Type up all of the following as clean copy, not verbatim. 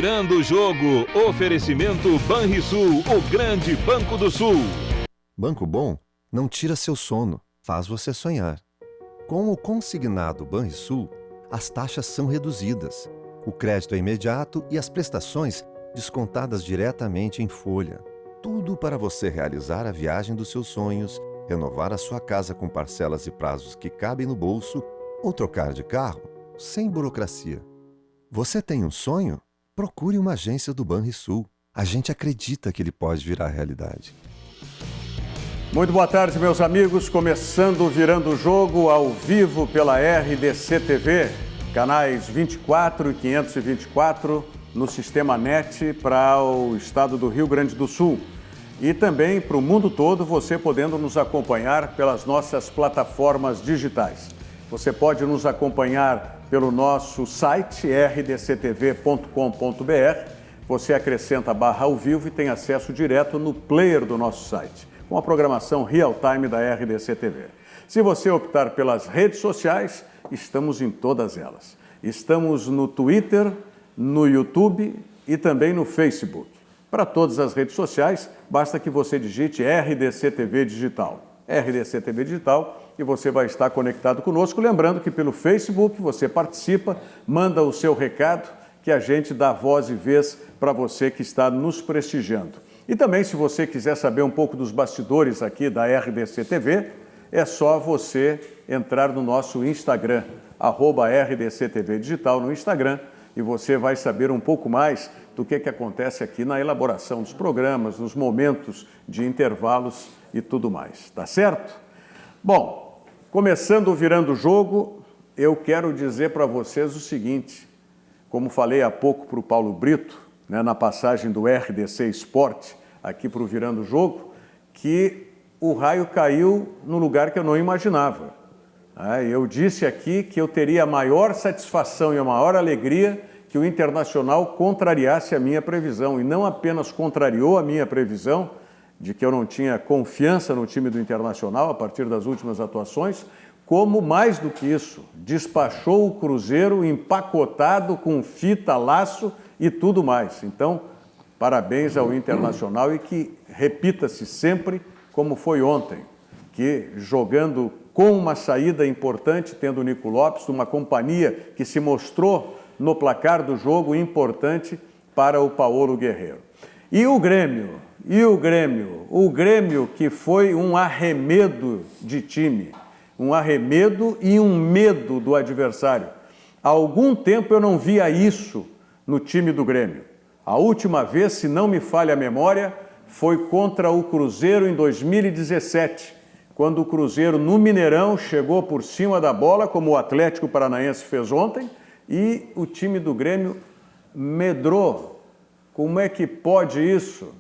Virando o jogo, oferecimento Banrisul, o grande Banco do Sul. Banco Bom não tira seu sono, faz você sonhar. Com o consignado Banrisul, as taxas são reduzidas, o crédito é imediato e as prestações descontadas diretamente em folha. Tudo para você realizar a viagem dos seus sonhos, renovar a sua casa com parcelas e prazos que cabem no bolso ou trocar de carro sem burocracia. Você tem um sonho? Procure uma agência do Banrisul. A gente acredita que ele pode virar realidade. Muito boa tarde, meus amigos. Começando Virando o Jogo ao vivo pela RDC TV, canais 24 e 524 no Sistema NET para o estado do Rio Grande do Sul. E também para o mundo todo, você podendo nos acompanhar pelas nossas plataformas digitais. Você pode nos acompanhar pelo nosso site rdctv.com.br. Você acrescenta / ao vivo e tem acesso direto no player do nosso site, com a programação real-time da RDC TV. Se você optar pelas redes sociais, estamos em todas elas. Estamos no Twitter, no YouTube e também no Facebook. Para todas as redes sociais, basta que você digite RDC TV Digital. RDC TV Digital e você vai estar conectado conosco. Lembrando que pelo Facebook você participa, manda o seu recado, que a gente dá voz e vez para você que está nos prestigiando. E também, se você quiser saber um pouco dos bastidores aqui da RDC TV, é só você entrar no nosso Instagram, @RDC TV Digital no Instagram, e você vai saber um pouco mais do que acontece aqui na elaboração dos programas, nos momentos de intervalos e tudo mais. Tá certo? Bom, começando o Virando o Jogo, eu quero dizer para vocês o seguinte, como falei há pouco para o Paulo Brito, né, na passagem do RDC Esporte, aqui para o Virando o Jogo, que o raio caiu no lugar que eu não imaginava. Eu disse aqui que eu teria a maior satisfação e a maior alegria que o Internacional contrariasse a minha previsão, e não apenas contrariou a minha previsão, de que eu não tinha confiança no time do Internacional a partir das últimas atuações, como, mais do que isso, despachou o Cruzeiro empacotado com fita, laço e tudo mais. Então, parabéns ao Internacional e que repita-se sempre como foi ontem, que jogando com uma saída importante, tendo o Nico Lopes, uma companhia que se mostrou no placar do jogo importante para o Paulo Guerreiro. E o Grêmio que foi um arremedo de time, um arremedo e um medo do adversário. Há algum tempo eu não via isso no time do Grêmio. A última vez, se não me falha a memória, foi contra o Cruzeiro em 2017, quando o Cruzeiro no Mineirão chegou por cima da bola, como o Atlético Paranaense fez ontem, e o time do Grêmio medrou. Como é que pode isso?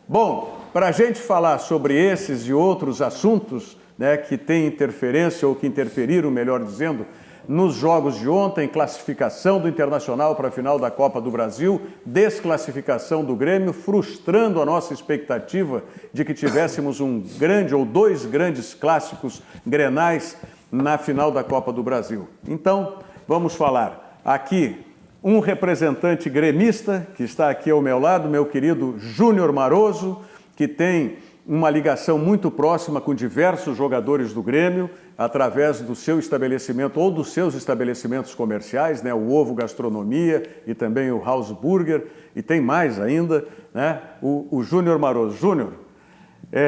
Bom, para a gente falar sobre esses e outros assuntos, né, que têm interferência ou que interferiram, melhor dizendo, nos jogos de ontem, classificação do Internacional para a final da Copa do Brasil, desclassificação do Grêmio, frustrando a nossa expectativa de que tivéssemos um grande ou dois grandes clássicos grenais na final da Copa do Brasil. Então, vamos falar aqui um representante gremista que está aqui ao meu lado, meu querido Júnior Maroso, que tem uma ligação muito próxima com diversos jogadores do Grêmio, através do seu estabelecimento ou dos seus estabelecimentos comerciais, né? O Ovo Gastronomia e também o House Burger, e tem mais ainda, né? O Júnior Maroso. Júnior,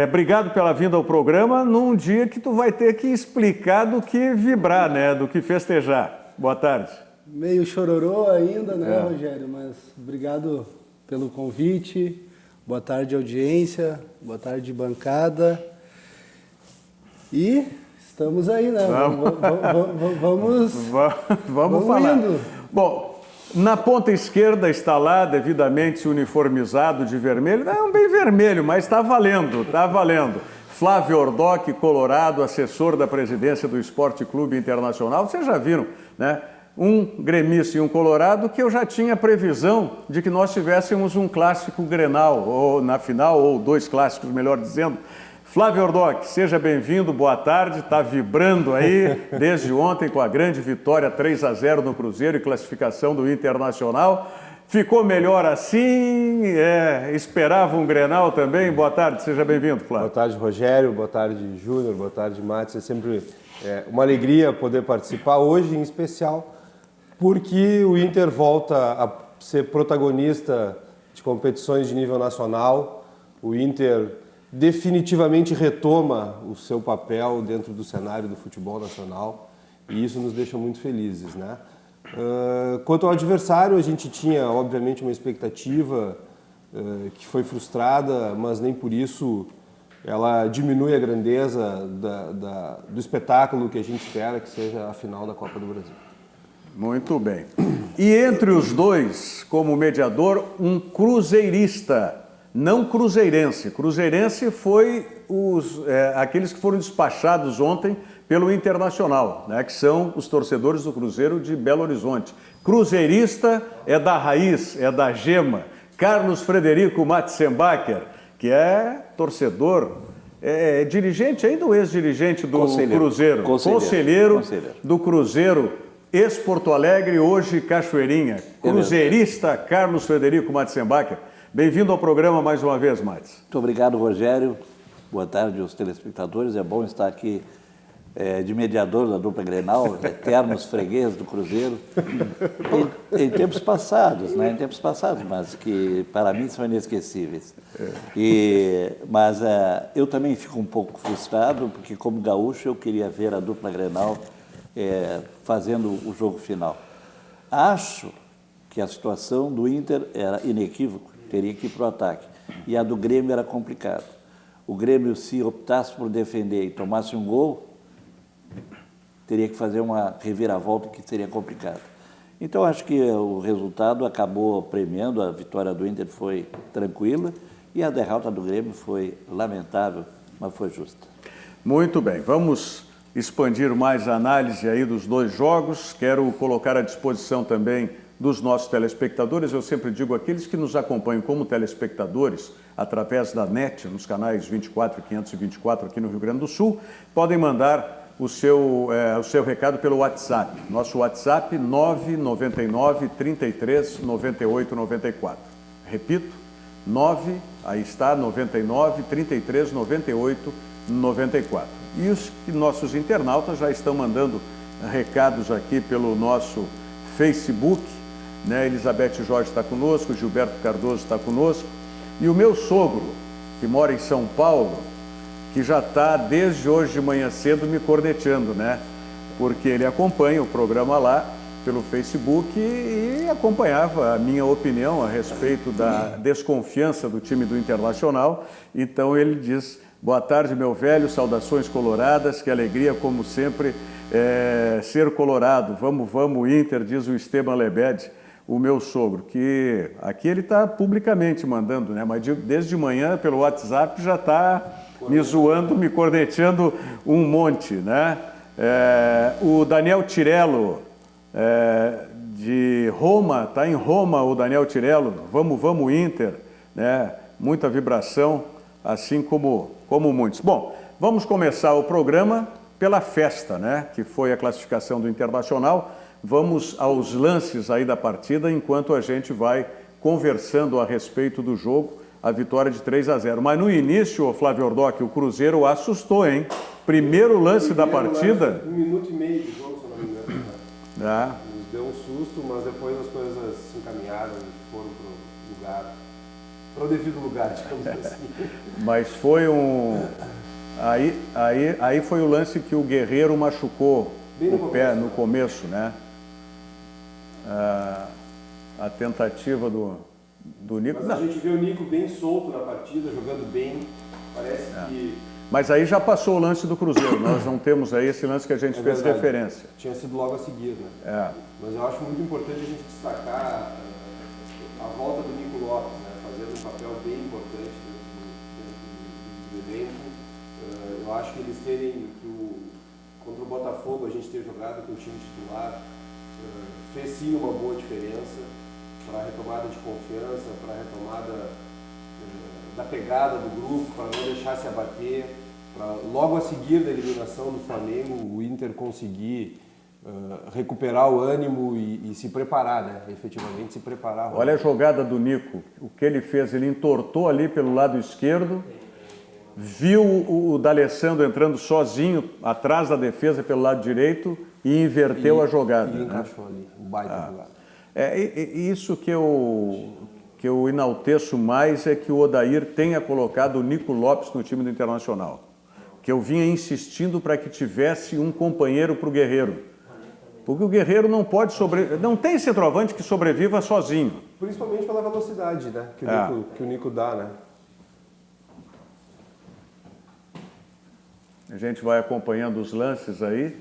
obrigado pela vinda ao programa num dia que tu vai ter que explicar do que vibrar, né? Do que festejar. Boa tarde. Meio chororô ainda, né, Rogério? Mas obrigado pelo convite. Boa tarde, audiência. Boa tarde, bancada. E estamos aí, né? Vamos falar. Indo. Bom, na ponta esquerda está lá, devidamente uniformizado de vermelho. Não, bem vermelho, mas está valendo, está valendo. Flávio Ordoc, colorado, assessor da presidência do Esporte Clube Internacional. Vocês já viram, né? Um gremista e um colorado, que eu já tinha previsão de que nós tivéssemos um clássico Grenal, ou na final, ou dois clássicos, melhor dizendo. Flávio Ordoc, seja bem-vindo, boa tarde, está vibrando aí desde ontem com a grande vitória 3-0 no Cruzeiro e classificação do Internacional. Ficou melhor assim? Esperava um Grenal também? Boa tarde, seja bem-vindo, Flávio. Boa tarde, Rogério. Boa tarde, Júnior. Boa tarde, Matos. É sempre uma alegria poder participar hoje, em especial, porque o Inter volta a ser protagonista de competições de nível nacional. O Inter definitivamente retoma o seu papel dentro do cenário do futebol nacional e isso nos deixa muito felizes, né? Quanto ao adversário, a gente tinha, obviamente, uma expectativa que foi frustrada, mas nem por isso ela diminui a grandeza do espetáculo que a gente espera que seja a final da Copa do Brasil. Muito bem. E entre os dois, como mediador, um cruzeirista, não cruzeirense. Cruzeirense foi aqueles que foram despachados ontem pelo Internacional, né, que são os torcedores do Cruzeiro de Belo Horizonte. Cruzeirista é da raiz, é da gema. Carlos Frederico Matzenbacher, que é torcedor, dirigente ainda ou ex-dirigente do Cruzeiro? Conselheiro do Cruzeiro, ex-Porto Alegre, hoje Cachoeirinha. Cruzeirista Carlos Frederico Matzenbacher. Bem-vindo ao programa mais uma vez, Matos. Muito obrigado, Rogério. Boa tarde aos telespectadores. É bom estar aqui de mediador da dupla Grenal, eternos fregueses do Cruzeiro, em tempos passados, né? Em tempos passados, mas que para mim são inesquecíveis. Mas eu também fico um pouco frustrado, porque como gaúcho eu queria ver a dupla Grenal fazendo o jogo final. Acho que a situação do Inter era inequívoca, teria que ir para o ataque, e a do Grêmio era complicado. O Grêmio, se optasse por defender e tomasse um gol, teria que fazer uma reviravolta que seria complicado. Então, acho que o resultado acabou premiando, a vitória do Inter foi tranquila e a derrota do Grêmio foi lamentável, mas foi justa. Muito bem, vamos expandir mais a análise aí dos dois jogos. Quero colocar à disposição também dos nossos telespectadores. Eu sempre digo, aqueles que nos acompanham como telespectadores através da NET, nos canais 24 e 524 aqui no Rio Grande do Sul, podem mandar o seu recado pelo WhatsApp. Nosso WhatsApp 999 33 98 94. Repito, 99 33 98 94. E os nossos internautas já estão mandando recados aqui pelo nosso Facebook, né? Elizabeth Jorge está conosco, Gilberto Cardoso está conosco, e o meu sogro, que mora em São Paulo, que já está desde hoje de manhã cedo me corneteando, né? Porque ele acompanha o programa lá pelo Facebook e acompanhava a minha opinião a respeito da desconfiança do time do Internacional. Então ele diz: boa tarde, meu velho, saudações coloradas, que alegria, como sempre, ser colorado. Vamos, vamos, Inter, diz o Esteban Lebed, o meu sogro, que aqui ele está publicamente mandando, né? Mas desde de manhã, pelo WhatsApp, já está me zoando, me corneteando um monte, né? O Daniel Tirello, de Roma, está em Roma o Daniel Tirello, vamos, vamos, Inter, né? Muita vibração, assim como muitos. Bom, vamos começar o programa pela festa, né? Que foi a classificação do Internacional. Vamos aos lances aí da partida, enquanto a gente vai conversando a respeito do jogo, a vitória de 3-0. Mas no início, Flávio Ordoc, o Cruzeiro assustou, hein? Primeiro lance da partida... 1 minuto e meio de jogo, se eu não me engano. Né? Nos deu um susto, mas depois as coisas se encaminharam e foram para o devido lugar, digamos assim. Mas foi Aí foi o lance que o Guerreiro machucou o pé no começo, né? A tentativa do Nico... Mas a gente vê o Nico bem solto na partida, jogando bem, parece que... Mas aí já passou o lance do Cruzeiro, nós não temos aí esse lance que a gente fez referência. Tinha sido logo a seguir, né? Mas eu acho muito importante a gente destacar a volta do Nico Lopes, né? Fazendo um papel bem importante dentro do elenco. Eu acho que eles terem, contra o Botafogo, a gente ter jogado com o time titular, fez sim uma boa diferença para a retomada de confiança, para a retomada da pegada do grupo, para não deixar se abater, para logo a seguir da eliminação do Flamengo, o Inter conseguir recuperar o ânimo e se preparar, né? Efetivamente se preparar. Olha a jogada do Nico, o que ele fez, ele entortou ali pelo lado esquerdo, viu o D'Alessandro entrando sozinho atrás da defesa pelo lado direito e inverteu a jogada. E encaixou ali, um baita jogada. Isso que eu enalteço mais é que o Odair tenha colocado o Nico Lopes no time do Internacional. Que eu vinha insistindo para que tivesse um companheiro para o Guerreiro. Porque o Guerreiro não pode sobreviver, não tem centroavante que sobreviva sozinho. Principalmente pela velocidade, né? Que o Nico dá, né? A gente vai acompanhando os lances aí.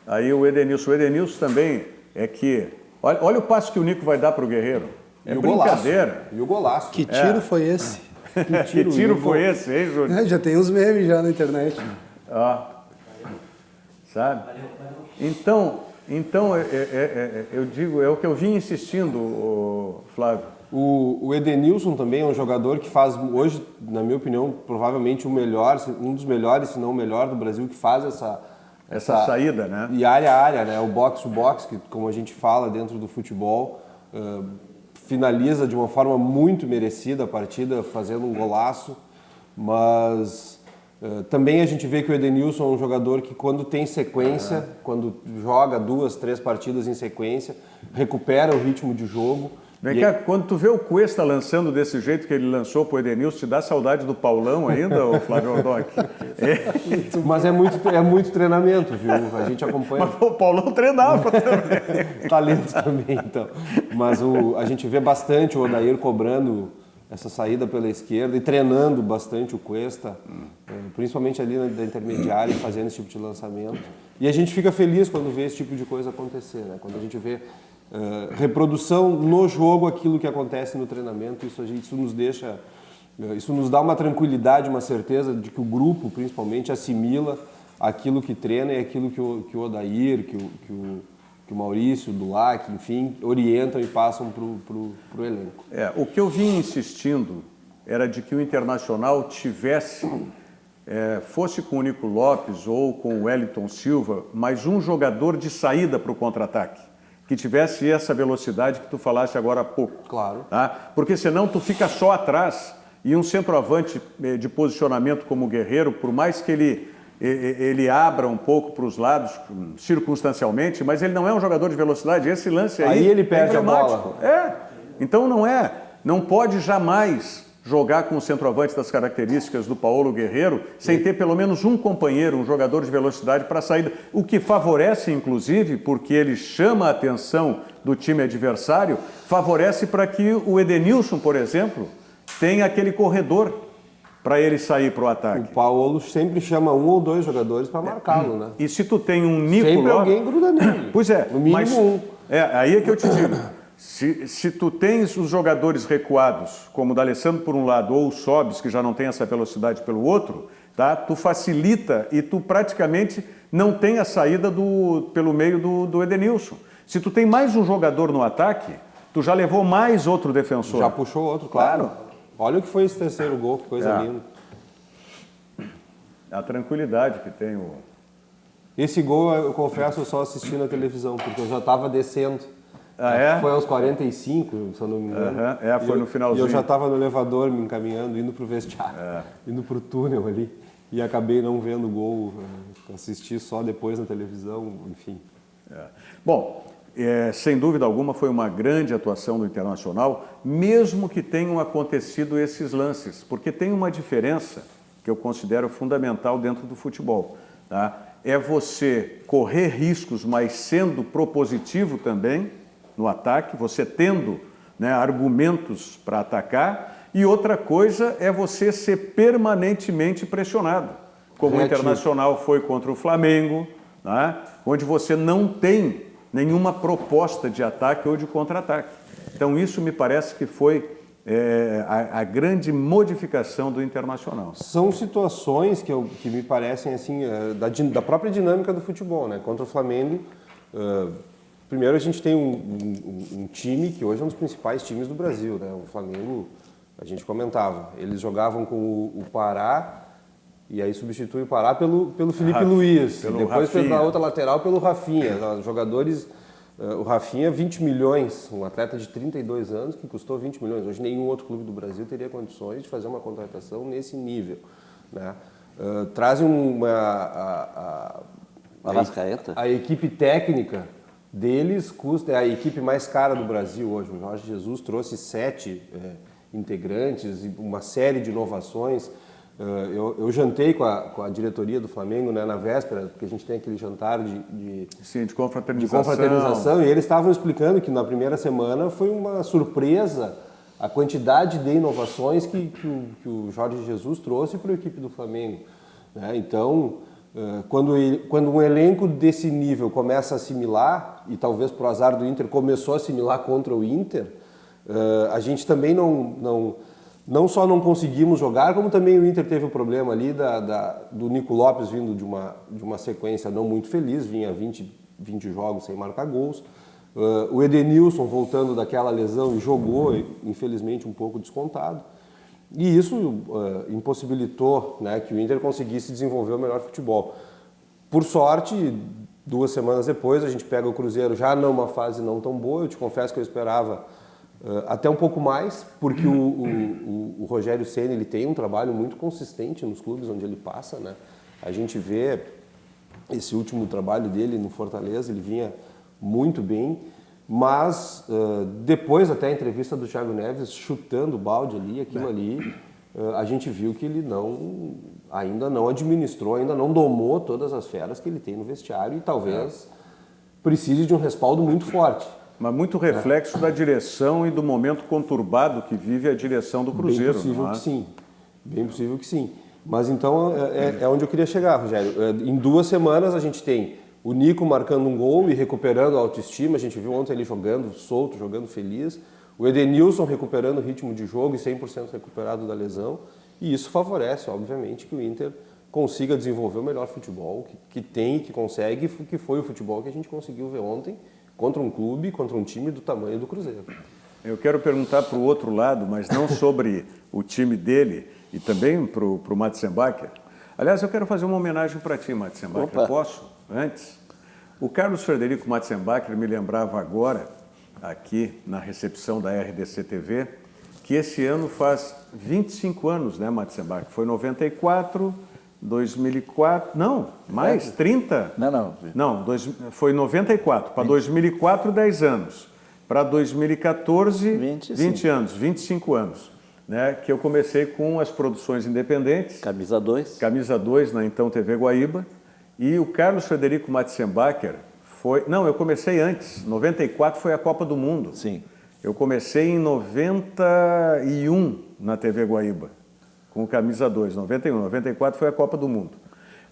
Aí o Edenilson também é que... Olha o passo que o Nico vai dar para o Guerreiro. É brincadeira. E o golaço. Que tiro foi esse? Que tiro foi esse, hein, Júlio? Já tem uns memes já na internet. Sabe? Então eu digo, é o que eu vim insistindo, Flávio. O Edenilson também é um jogador que faz hoje, na minha opinião, provavelmente um dos melhores, se não o melhor do Brasil, que faz essa saída, né? E área a área, né? O box to box, que como a gente fala dentro do futebol, finaliza de uma forma muito merecida a partida, fazendo um golaço, mas também a gente vê que o Edenilson é um jogador que quando tem sequência, quando joga 2, 3 partidas em sequência, recupera o ritmo de jogo. Vem cá, quando tu vê o Cuesta lançando desse jeito que ele lançou pro Edenilson, te dá saudade do Paulão ainda, ô Flávio Ordoc? Mas é muito treinamento, viu? A gente acompanha. Mas o Paulão treinava também. Talento também, então. Mas a gente vê bastante o Odair cobrando essa saída pela esquerda e treinando bastante o Cuesta, principalmente ali da intermediária, fazendo esse tipo de lançamento. E a gente fica feliz quando vê esse tipo de coisa acontecer, né? Quando a gente vê reprodução no jogo, aquilo que acontece no treinamento, isso nos dá uma tranquilidade, uma certeza de que o grupo, principalmente, assimila aquilo que treina e aquilo que o Odair, que o Maurício, o Dulac, enfim, orientam e passam para o elenco. O que eu vinha insistindo era de que o Internacional fosse com o Nico Lopes ou com o Wellington Silva, mas um jogador de saída para o contra-ataque, que tivesse essa velocidade que tu falaste agora há pouco. Claro. Tá? Porque senão tu fica só atrás e um centroavante de posicionamento como o Guerreiro, por mais que ele abra um pouco para os lados, circunstancialmente, mas ele não é um jogador de velocidade. Esse lance aí ele perde é a bola. Então não pode jamais jogar com o centroavante das características do Paulo Guerreiro sem ter pelo menos um companheiro, um jogador de velocidade para a saída. O que favorece, inclusive, porque ele chama a atenção do time adversário, favorece para que o Edenilson, por exemplo, tenha aquele corredor para ele sair para o ataque. O Paulo sempre chama 1 ou 2 jogadores para marcá-lo, né? E se tu tem um Nico sempre Lopes... alguém gruda nele. Pois é. No mínimo um. Aí é que eu te digo. Se tu tens os jogadores recuados, como o D'Alessandro por um lado, ou o Sobis, que já não tem essa velocidade pelo outro, tá? Tu facilita e tu praticamente não tem a saída pelo meio do Edenilson. Se tu tem mais um jogador no ataque, tu já levou mais outro defensor. Já puxou outro, claro. Olha o que foi esse terceiro gol, que coisa linda. A tranquilidade que tem o... Esse gol, eu confesso, eu só assisti na televisão, porque eu já estava descendo. Foi aos 45, se eu não me engano. Foi no finalzinho. E eu já estava no elevador me encaminhando, indo para o vestiário, indo para o túnel ali. E acabei não vendo o gol, assisti só depois na televisão, enfim. Bom, sem dúvida alguma foi uma grande atuação do Internacional, mesmo que tenham acontecido esses lances, porque tem uma diferença que eu considero fundamental dentro do futebol. Tá? É você correr riscos, mas sendo propositivo também no ataque, você tendo, né, argumentos para atacar, e outra coisa é você ser permanentemente pressionado, como o Internacional foi contra o Flamengo, né, onde você não tem nenhuma proposta de ataque ou de contra-ataque. Então isso me parece que foi a grande modificação do Internacional. São situações que me parecem assim da própria dinâmica do futebol, né? Contra o Flamengo, primeiro a gente tem um time que hoje é um dos principais times do Brasil, né? O Flamengo, a gente comentava, eles jogavam com o Pará E aí substitui o Pará pelo Felipe Luiz. pelo Depois Rafinha. na outra lateral pelo Rafinha. Os jogadores, o Rafinha 20 milhões, um atleta de 32 anos que custou 20 milhões. Hoje nenhum outro clube do Brasil teria condições de fazer uma contratação nesse nível, né? Trazem Arrascaeta? a equipe técnica deles custa, é a equipe mais cara do Brasil hoje. O Jorge Jesus trouxe 7 integrantes e uma série de inovações. Eu jantei com a diretoria do Flamengo, né, na véspera, porque a gente tem aquele jantar de confraternização, e eles estavam explicando que na primeira semana foi uma surpresa a quantidade de inovações que o Jorge Jesus trouxe para a equipe do Flamengo, né? Então, quando um elenco desse nível começa a assimilar, e talvez por azar do Inter começou a assimilar contra o Inter, a gente também não só não conseguimos jogar, como também o Inter teve o problema ali do Nico Lopes vindo de uma sequência não muito feliz, vinha 20 jogos sem marcar gols. O Edenilson voltando daquela lesão e jogou, infelizmente, um pouco descontado. E isso impossibilitou, né, que o Inter conseguisse desenvolver o melhor futebol. Por sorte, 2 semanas depois, a gente pega o Cruzeiro já numa fase não tão boa. Eu te confesso que eu esperava até um pouco mais, porque o Rogério Ceni ele tem um trabalho muito consistente nos clubes onde ele passa, né? A gente vê esse último trabalho dele no Fortaleza, ele vinha muito bem, mas depois até a entrevista do Thiago Neves chutando o balde ali, aquilo ali, a gente viu que ele ainda não administrou, ainda não domou todas as feras que ele tem no vestiário e talvez precise de um respaldo muito forte. Mas muito reflexo da direção e do momento conturbado que vive a direção do Cruzeiro. Bem possível não é? que sim. Bem possível que sim. Mas então é onde eu queria chegar, Rogério. Em 2 semanas a gente tem o Nico marcando um gol e recuperando a autoestima. A gente viu ontem ele jogando solto, jogando feliz. O Edenilson recuperando o ritmo de jogo e 100% recuperado da lesão. E isso favorece, obviamente, que o Inter consiga desenvolver o melhor futebol que tem e que consegue, que foi o futebol que a gente conseguiu ver ontem contra um clube, contra um time do tamanho do Cruzeiro. Eu quero perguntar para o outro lado, mas não sobre o time dele e também para o Matzenbacher. Aliás, eu quero fazer uma homenagem para ti, Matzenbacher. Opa. Posso? Antes? O Carlos Frederico Matzenbacher me lembrava agora, aqui na recepção da RDC TV, que esse ano faz 25 anos, né, Matzenbacher? Foi 94, 2004, não, mais, 30? Não, foi 94, para 2004, 10 anos. Para 2014, 20 anos, 25 anos. Né, que eu comecei com as produções independentes. Camisa 2. Camisa 2 na então TV Guaíba. E o Carlos Frederico Matzenbacher foi... Não, eu comecei antes. 94 foi a Copa do Mundo. Sim. Eu comecei em 91 na TV Guaíba, com o Camisa 2. 91, 94 foi a Copa do Mundo.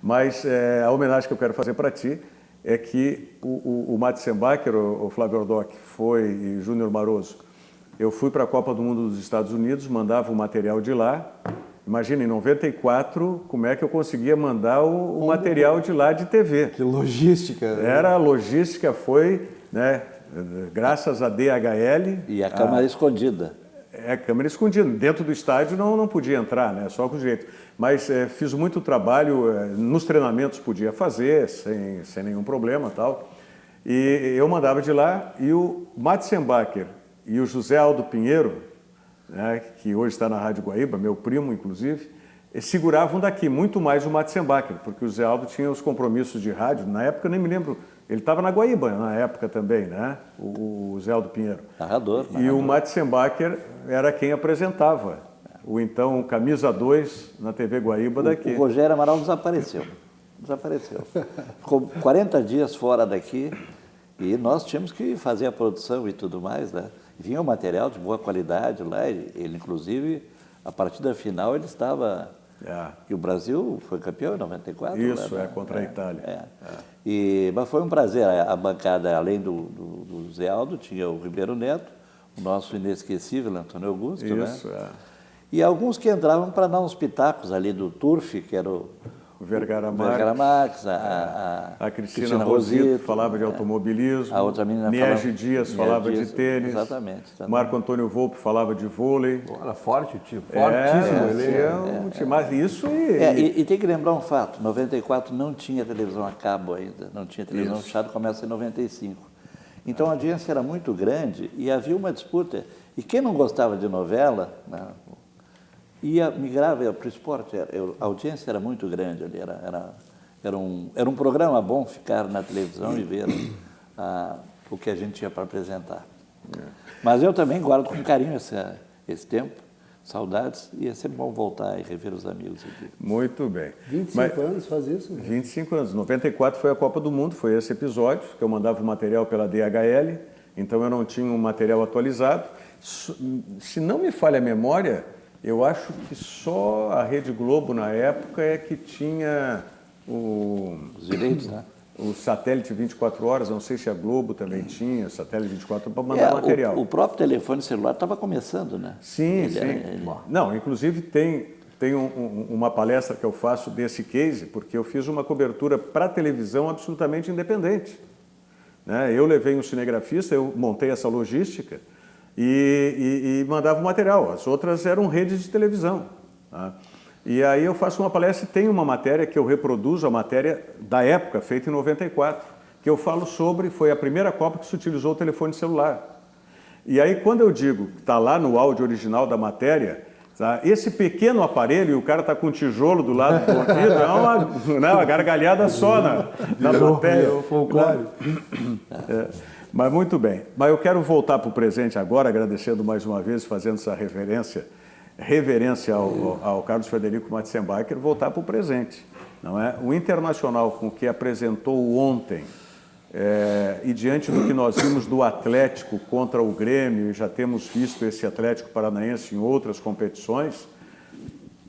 Mas a homenagem que eu quero fazer para ti é que o Matzenbacher, o Flávio Ordoc, e Júnior Maroso, eu fui para a Copa do Mundo dos Estados Unidos, mandava o material de lá. Imagina, em 94, como é que eu conseguia mandar o material de lá de TV. Que logística. Né? A logística foi, né, graças a DHL... E a câmera escondida. A câmera escondida. Dentro do estádio não podia entrar, né, só com jeito. Mas fiz muito trabalho, nos treinamentos podia fazer, sem nenhum problema e tal. E eu mandava de lá, e o Matzenbacher e o José Aldo Pinheiro, né, que hoje está na Rádio Guaíba, meu primo, inclusive, seguravam daqui, muito mais o Matzenbacher, porque o José Aldo tinha os compromissos de rádio. Na época, nem me lembro, ele estava na Guaíba na época também, né, o José Aldo Pinheiro. Narrador. E o Matzenbacher era quem apresentava o então Camisa 2 na TV Guaíba daqui. O Rogério Amaral desapareceu. Ficou 40 dias fora daqui e nós tínhamos que fazer a produção e tudo mais, né? Vinha um material de boa qualidade lá, ele inclusive, a partida final ele estava... E o Brasil foi campeão em 94. Isso, né? contra a Itália. Mas foi um prazer, a bancada, além do Zé Aldo, tinha o Ribeiro Neto, o nosso inesquecível Antônio Augusto, Isso, né? E alguns que entravam para dar uns pitacos ali do Turf, que era o Vergara Marques, a Cristina Rosito falava de automobilismo, a outra menina Niege Dias falava de tênis, exatamente. Marco Antônio Volpe falava de vôlei. Era forte o time, fortíssimo ele. Mas isso e tem que lembrar um fato, 94 não tinha televisão a cabo ainda, não tinha televisão fechada, começa em 95. Então a audiência era muito grande e havia uma disputa. E quem não gostava de novela, né, migrava para o esporte. A audiência era muito grande ali, era um programa bom ficar na televisão e ver o que a gente tinha para apresentar. Mas eu também guardo com carinho esse tempo, saudades, e é sempre bom voltar e rever os amigos aqui. Muito bem. 25 anos faz isso? 25 anos. 94 foi a Copa do Mundo, foi esse episódio, que eu mandava o material pela DHL, então eu não tinha um material atualizado. Se não me falha a memória, eu acho que só a Rede Globo, na época, é que tinha Os direitos, né? o satélite 24 horas, não sei se a Globo também tinha, satélite 24 horas, para mandar material. O próprio telefone celular estava começando, né? Sim, Não, inclusive tem uma palestra que eu faço desse case, porque eu fiz uma cobertura para televisão absolutamente independente. Né? Eu levei um cinegrafista, eu montei essa logística e mandava o material. As outras eram redes de televisão. Tá? E aí eu faço uma palestra e tem uma matéria que eu reproduzo, a matéria da época, feita em 94, que eu falo sobre, foi a primeira Copa que se utilizou o telefone celular. E aí quando eu digo, está lá no áudio original da matéria, tá, esse pequeno aparelho, e o cara está com um tijolo do lado do ouvido, é uma gargalhada só na matéria. Folclore. Mas muito bem. Mas eu quero voltar para o presente agora, agradecendo mais uma vez, fazendo essa reverência ao Carlos Frederico Matzenbacher, voltar para o presente. Não é? O Internacional, com o que apresentou ontem, e diante do que nós vimos do Atlético contra o Grêmio, e já temos visto esse Atlético Paranaense em outras competições,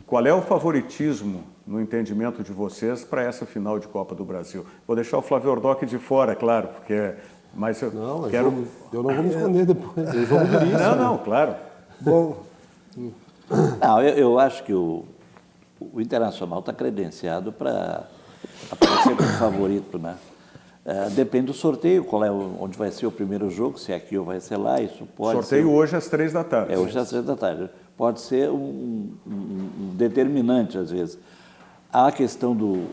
qual é o favoritismo, no entendimento de vocês, para essa final de Copa do Brasil? Vou deixar o Flávio Ordoc de fora, claro, porque... Mas eu quero... Eu não vou me esconder depois. Eu jogo duríssimo. Não, claro. Bom, Não, eu acho que o Internacional está credenciado para aparecer como favorito, né? Depende do sorteio, onde vai ser o primeiro jogo, se é aqui ou vai ser lá, isso pode sorteio hoje às 3 da tarde. Hoje às 3 da tarde. Pode ser um determinante, às vezes. Há a questão do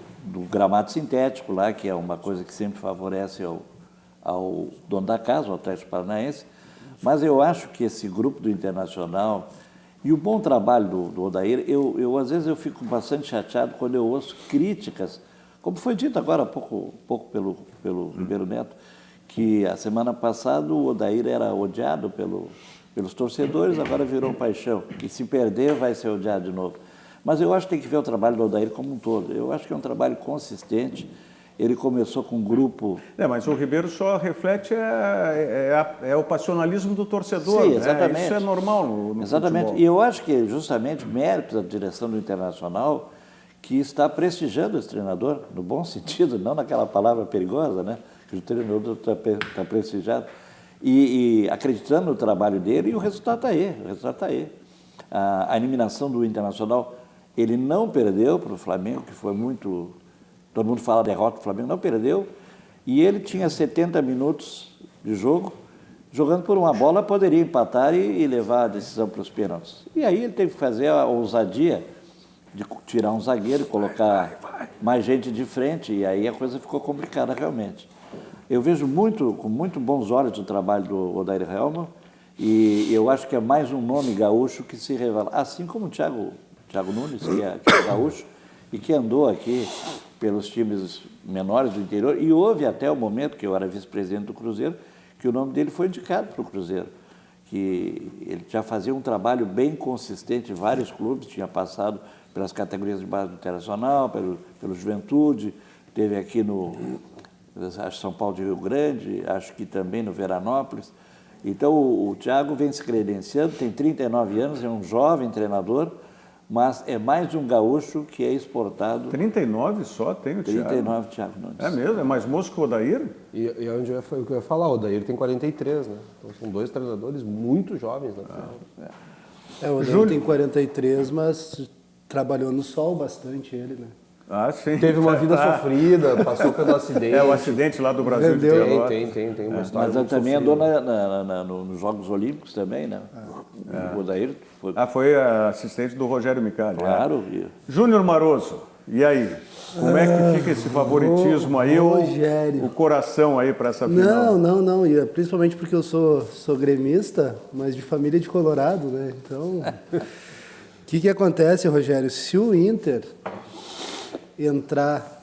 gramado sintético lá, que é uma coisa que sempre favorece ao dono da casa, o Atlético Paranaense, mas eu acho que esse grupo do Internacional e o bom trabalho do Odair, às vezes eu fico bastante chateado quando eu ouço críticas, como foi dito agora há pouco pelo Ribeiro Neto, que a semana passada o Odair era odiado pelos torcedores, agora virou paixão, e se perder vai ser odiado de novo. Mas eu acho que tem que ver o trabalho do Odair como um todo. Eu acho que é um trabalho consistente. Ele começou com um grupo... mas o Ribeiro só reflete o passionalismo do torcedor. Sim, exatamente. Né? Isso é normal no exatamente. futebol. E eu acho que justamente mérito da direção do Internacional que está prestigiando esse treinador, no bom sentido, não naquela palavra perigosa, né? Que o treinador está prestigiado. E acreditando no trabalho dele, e o resultado está aí. A eliminação do Internacional, ele não perdeu para o Flamengo, que foi muito... Todo mundo fala derrota, o Flamengo não perdeu, e ele tinha 70 minutos de jogo, jogando por uma bola, poderia empatar e levar a decisão para os pênaltis. E aí ele teve que fazer a ousadia de tirar um zagueiro e colocar mais gente de frente, e aí a coisa ficou complicada realmente. Eu vejo com muito bons olhos o trabalho do Odair Hellmann, e eu acho que é mais um nome gaúcho que se revela, assim como o Thiago Nunes, que é gaúcho, e que andou aqui pelos times menores do interior, e houve até o momento, que eu era vice-presidente do Cruzeiro, que o nome dele foi indicado para o Cruzeiro, que ele já fazia um trabalho bem consistente em vários clubes, tinha passado pelas categorias de base do Internacional, pelo Juventude, teve aqui acho São Paulo de Rio Grande, acho que também no Veranópolis. Então o Thiago vem se credenciando, tem 39 anos, é um jovem treinador, mas é mais um gaúcho que é exportado. 39 só tem o Thiago? 39, Thiago Nunes. É mesmo? É mais moço que o Odair? E onde foi o que eu ia falar, o Odair tem 43, né? Então são dois treinadores muito jovens. Né? O Odair tem 43, mas trabalhou no sol bastante ele, né? Ah, sim. Teve uma vida sofrida, passou pelo acidente. O acidente lá do Brasil de Pelotas. Tem uma história Mas muito também sofrida. andou nos Jogos Olímpicos também, né? O Odair foi... Foi assistente do Rogério Micali. Claro. Júnior Maroso, e aí? Como é que fica esse favoritismo aí, Rogério. o coração aí para essa final? Não. E principalmente porque eu sou gremista, mas de família de Colorado, né? Então, o que acontece, Rogério? Se o Inter entrar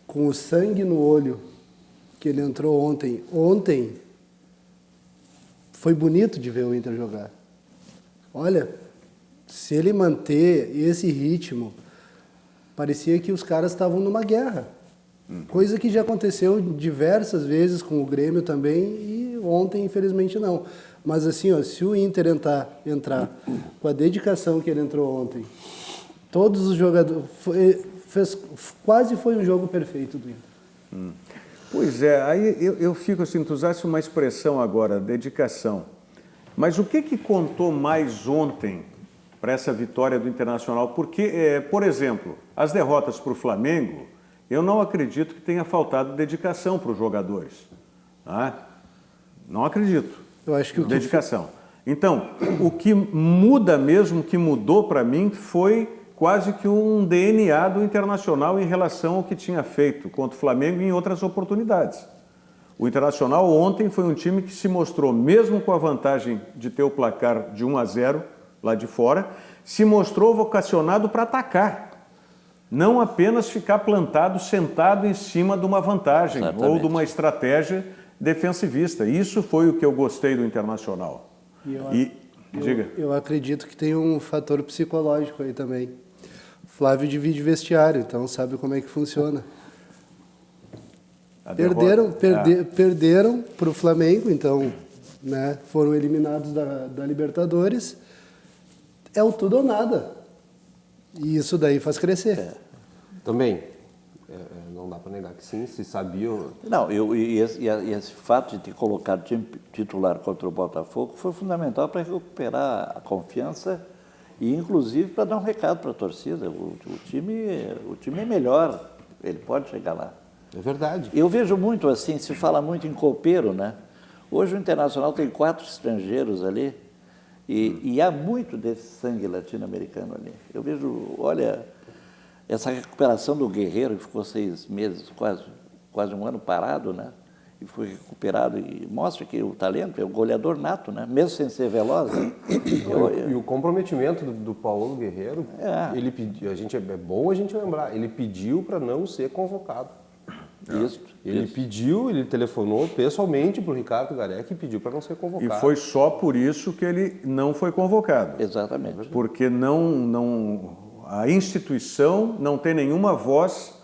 com o sangue no olho que ele entrou ontem foi bonito de ver o Inter jogar. Olha, se ele manter esse ritmo, parecia que os caras estavam numa guerra. Coisa que já aconteceu diversas vezes com o Grêmio também e ontem, infelizmente, não. Mas assim, ó, se o Inter entrar com a dedicação que ele entrou ontem, todos os jogadores... quase foi um jogo perfeito do Inter. Pois é, aí eu fico assim, tu usaste uma expressão agora, dedicação. Mas o que contou mais ontem para essa vitória do Internacional? Porque, por exemplo, as derrotas para o Flamengo, eu não acredito que tenha faltado dedicação para os jogadores. Tá? Não acredito. Eu acho que o dedicação. Então, o que muda mesmo, que mudou para mim, foi quase que um DNA do Internacional em relação ao que tinha feito contra o Flamengo e em outras oportunidades. O Internacional ontem foi um time que se mostrou, mesmo com a vantagem de ter o placar de 1-0 lá de fora, se mostrou vocacionado para atacar. Não apenas ficar plantado, sentado em cima de uma vantagem. Exatamente. Ou de uma estratégia defensivista. Isso foi o que eu gostei do Internacional. Diga. Eu acredito que tem um fator psicológico aí também. Flávio divide vestiário, então sabe como é que funciona. Perderam para o Flamengo, então, né, foram eliminados da Libertadores. É o tudo ou nada. E isso daí faz crescer. Também. Não dá para negar que sim, se sabia... Não, esse fato de ter colocado o time titular contra o Botafogo foi fundamental para recuperar a confiança e, inclusive, para dar um recado para a torcida. O time é melhor, ele pode chegar lá. É verdade. Eu vejo muito assim, se fala muito em copeiro, né? Hoje o Internacional tem 4 estrangeiros ali e há muito desse sangue latino-americano ali. Eu vejo, olha, essa recuperação do Guerreiro, que ficou 6 meses, quase um ano parado, né? E foi recuperado e mostra que o talento é o goleador nato, né? Mesmo sem ser veloz. Né? E o comprometimento do Paulo Guerreiro, ele pediu, é bom a gente lembrar, ele pediu para não ser convocado. Ele pediu, ele telefonou pessoalmente para o Ricardo Gareca e pediu para não ser convocado. E foi só por isso que ele não foi convocado. Exatamente. Porque a instituição não tem nenhuma voz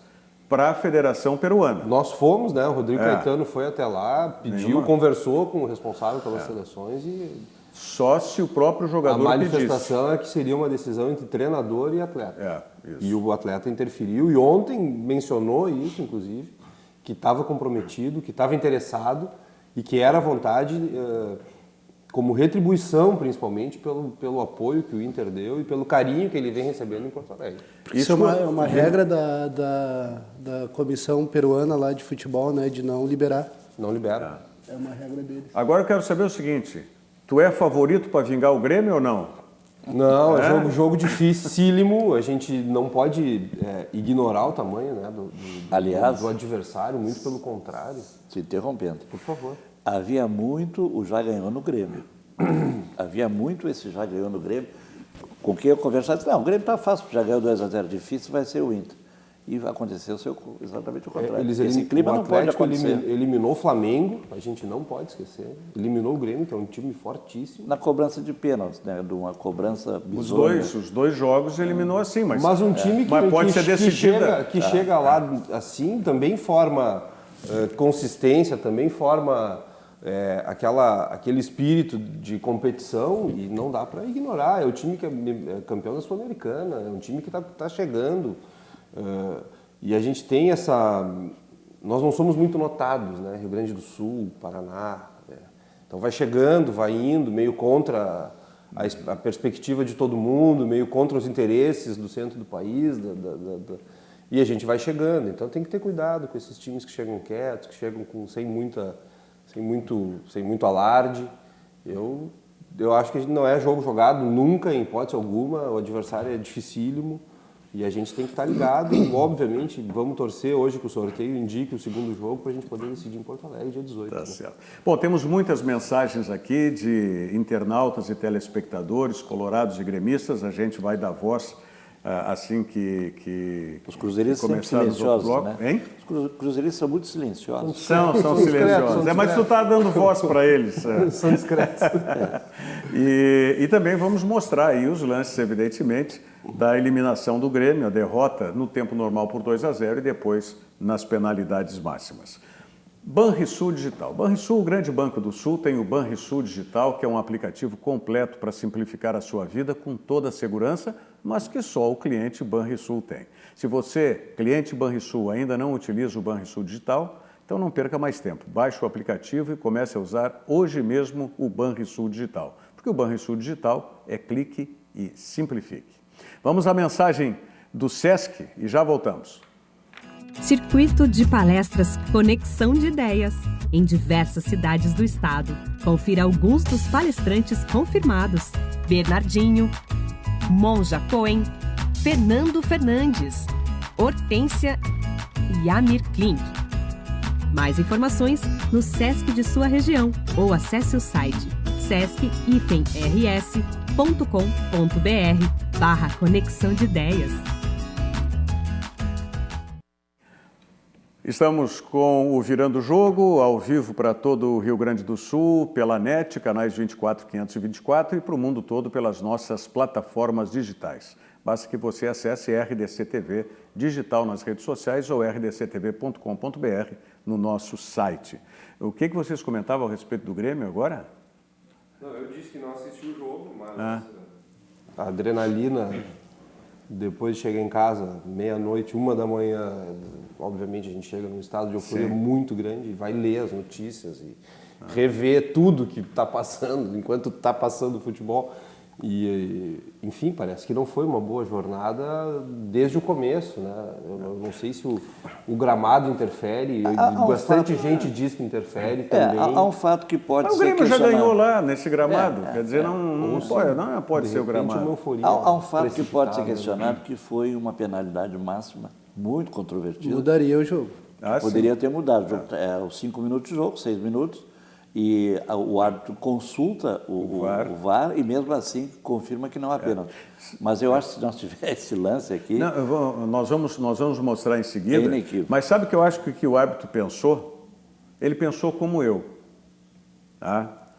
para a Federação Peruana. Nós fomos, né? O Rodrigo Caetano foi até lá, pediu, conversou com o responsável pelas seleções e... Só se o próprio jogador pedisse. A manifestação é que seria uma decisão entre treinador e atleta. E o atleta interferiu e ontem mencionou isso, inclusive, que estava comprometido, que estava interessado e que era à vontade, como retribuição, principalmente, pelo apoio que o Inter deu e pelo carinho que ele vem recebendo em Porto Alegre. Isso é uma regra da comissão peruana lá de futebol, né, de não liberar. Não libera. É uma regra deles. Agora eu quero saber o seguinte, tu é favorito para vingar o Grêmio ou não? Não, é jogo dificílimo, a gente não pode ignorar o tamanho, né, do adversário, muito pelo contrário. Se interrompendo. Por favor. Havia muito o já ganhou no Grêmio. Havia muito esse já ganhou no Grêmio. Com quem eu conversava, disse, não, o Grêmio está fácil, já ganhou 2-0, difícil vai ser o Inter. E aconteceu exatamente o contrário. Esse clima não pode acontecer. Eliminou o Flamengo, a gente não pode esquecer. Eliminou o Grêmio, que é um time fortíssimo. Na cobrança de pênaltis, né? De uma cobrança bizonha. Os dois jogos eliminou assim, mas um time que chega lá assim também forma consistência, também forma aquele espírito de competição e não dá para ignorar. É o time que é campeão da Sul-Americana, é um time que está chegando. E a gente tem nós não somos muito notados, né? Rio Grande do Sul, Paraná, então vai chegando, vai indo, meio contra a perspectiva de todo mundo, meio contra os interesses do centro do país, e a gente vai chegando. Então tem que ter cuidado com esses times que chegam quietos, que chegam sem muito alarde. Eu acho que não é jogo jogado nunca, em hipótese alguma, o adversário é dificílimo e a gente tem que estar ligado. Obviamente, vamos torcer hoje que o sorteio indique o segundo jogo para a gente poder decidir em Porto Alegre, dia 18. Tá certo. Bom, temos muitas mensagens aqui de internautas e telespectadores, colorados e gremistas. A gente vai dar voz assim que Os cruzeirenses são muito começar os outros silenciosos, blocos. né? Hein? Os cruzeirenses são muito silenciosos. São silenciosos. Mas tu está dando voz para eles. São discretos. E também vamos mostrar aí os lances, evidentemente, da eliminação do Grêmio, a derrota no tempo normal por 2-0 e depois nas penalidades máximas. Banrisul Digital. Banrisul, o grande banco do Sul, tem o Banrisul Digital, que é um aplicativo completo para simplificar a sua vida com toda a segurança, mas que só o cliente Banrisul tem. Se você, cliente Banrisul, ainda não utiliza o Banrisul Digital, então não perca mais tempo. Baixe o aplicativo e comece a usar hoje mesmo o Banrisul Digital, porque o Banrisul Digital é clique e simplifique. Vamos à mensagem do SESC e já voltamos. Circuito de palestras Conexão de Ideias, em diversas cidades do estado. Confira alguns dos palestrantes confirmados: Bernardinho, Monja Cohen, Fernando Fernandes, Hortência e Amir Klink. Mais informações no SESC de sua região ou acesse o site sesc-rs.com.br/Conexão de Ideias. Estamos com o Virando o Jogo, ao vivo para todo o Rio Grande do Sul, pela NET, canais 24 524 e para o mundo todo pelas nossas plataformas digitais. Basta que você acesse RDC TV digital nas redes sociais ou rdctv.com.br no nosso site. O que vocês comentavam a respeito do Grêmio agora? Não, eu disse que não assisti o jogo, mas a adrenalina, depois de chegar em casa, meia-noite, 1h, obviamente a gente chega num estado de euforia muito grande e vai ler as notícias e rever tudo que está passando, enquanto está passando o futebol. E, enfim, parece que não foi uma boa jornada desde o começo, né? Eu não sei se o gramado interfere, bastante gente diz que interfere também. Há um fato que pode Mas ser o Grêmio já questionado. ganhou lá nesse gramado, quer dizer, não pode ser o gramado. Há um fato que pode ser questionado, que foi uma penalidade máxima muito controvertida. Mudaria o jogo. Poderia ter mudado. Os 5 minutos de jogo, 6 minutos, e o árbitro consulta o VAR e mesmo assim confirma que não há pênalti. Mas eu acho que se nós tivermos esse lance aqui... Não, nós vamos mostrar em seguida, mas sabe o que eu acho que o árbitro pensou? Ele pensou como eu. Tá?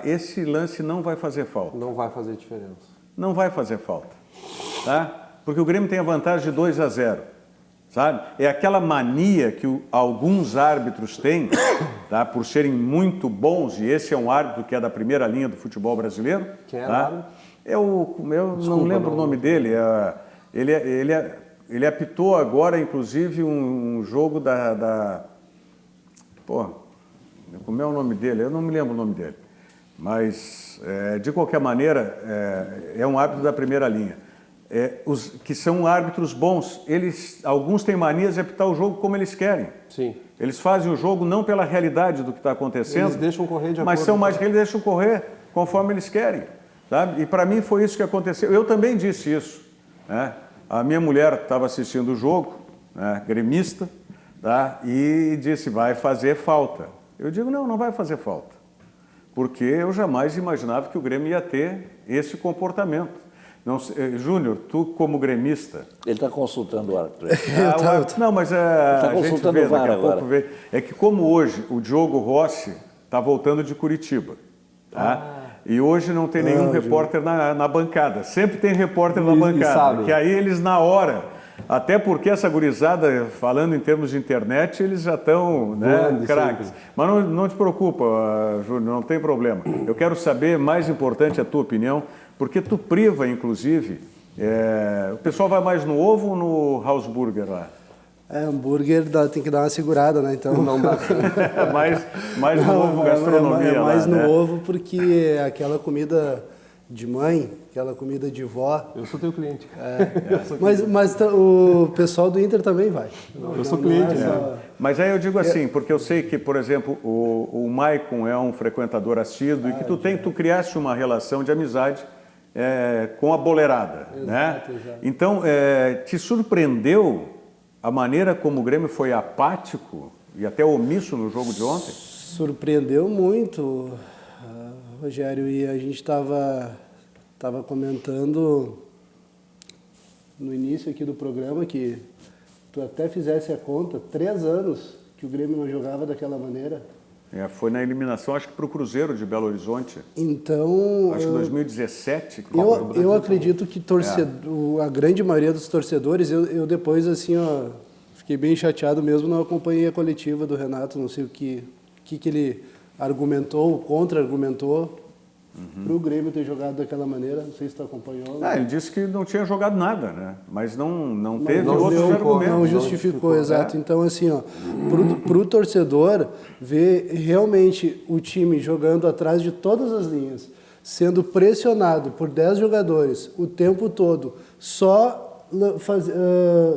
Esse lance não vai fazer falta. Não vai fazer diferença. Não vai fazer falta. Tá? Porque o Grêmio tem a vantagem de 2-0. Sabe? É aquela mania que alguns árbitros têm, tá? Por serem muito bons, e esse é um árbitro que é da primeira linha do futebol brasileiro. Quem é tá? o árbitro? Eu não lembro o nome dele. Ele apitou agora, inclusive, um jogo como é o nome dele? Eu não me lembro o nome dele. Mas, de qualquer maneira, é um árbitro da primeira linha. Os que são árbitros bons, alguns têm manias de apitar o jogo como eles querem. Sim. Eles fazem o jogo não pela realidade do que está acontecendo, Eles deixam correr de mas acordo eles deixam correr conforme eles querem. Sabe? E para mim foi isso que aconteceu. Eu também disse isso. Né? A minha mulher estava assistindo o jogo, né, gremista, tá? E disse, vai fazer falta. Eu digo, não vai fazer falta. Porque eu jamais imaginava que o Grêmio ia ter esse comportamento. Júnior, tu como gremista... Ele está consultando o árbitro. Não, mas a gente vê daqui a pouco. É que como hoje o Diogo Rossi está voltando de Curitiba, tá? E hoje não tem nenhum repórter na bancada. Sempre tem repórter na bancada. Que aí eles na hora... Até porque essa gurizada, falando em termos de internet, eles já estão craques. Mas não te preocupa, Júnior, não tem problema. Eu quero saber, mais importante, a tua opinião, porque tu priva, inclusive, o pessoal vai mais no ovo ou no house burger lá? Hambúrguer tem que dar uma segurada, né? Então não dá. mais no ovo gastronomia mais lá, no ovo, porque aquela comida de mãe, aquela comida de vó. Eu sou teu cliente. Mas o pessoal do Inter também vai. Eu sou cliente. Mas aí eu digo assim, porque eu sei que, por exemplo, o Maicon é um frequentador assíduo e que tu criaste uma relação de amizade com a boleirada, né? Exato. Então, te surpreendeu a maneira como o Grêmio foi apático e até omisso no jogo de ontem? Surpreendeu muito, Rogério, e a gente estava comentando no início aqui do programa que tu até fizesse a conta, 3 anos que o Grêmio não jogava daquela maneira. Foi na eliminação, acho que para o Cruzeiro de Belo Horizonte. Então, Acho que 2017. eu acredito que a grande maioria dos torcedores, eu depois assim, fiquei bem chateado mesmo, não acompanhei a coletiva do Renato, não sei o que ele argumentou, contra-argumentou para o Grêmio ter jogado daquela maneira, não sei se tu acompanhou. Ele disse que não tinha jogado nada, né? Mas não teve outros argumentos. Não justificou, exato. Então, assim, para o torcedor ver realmente o time jogando atrás de todas as linhas, sendo pressionado por 10 jogadores o tempo todo, só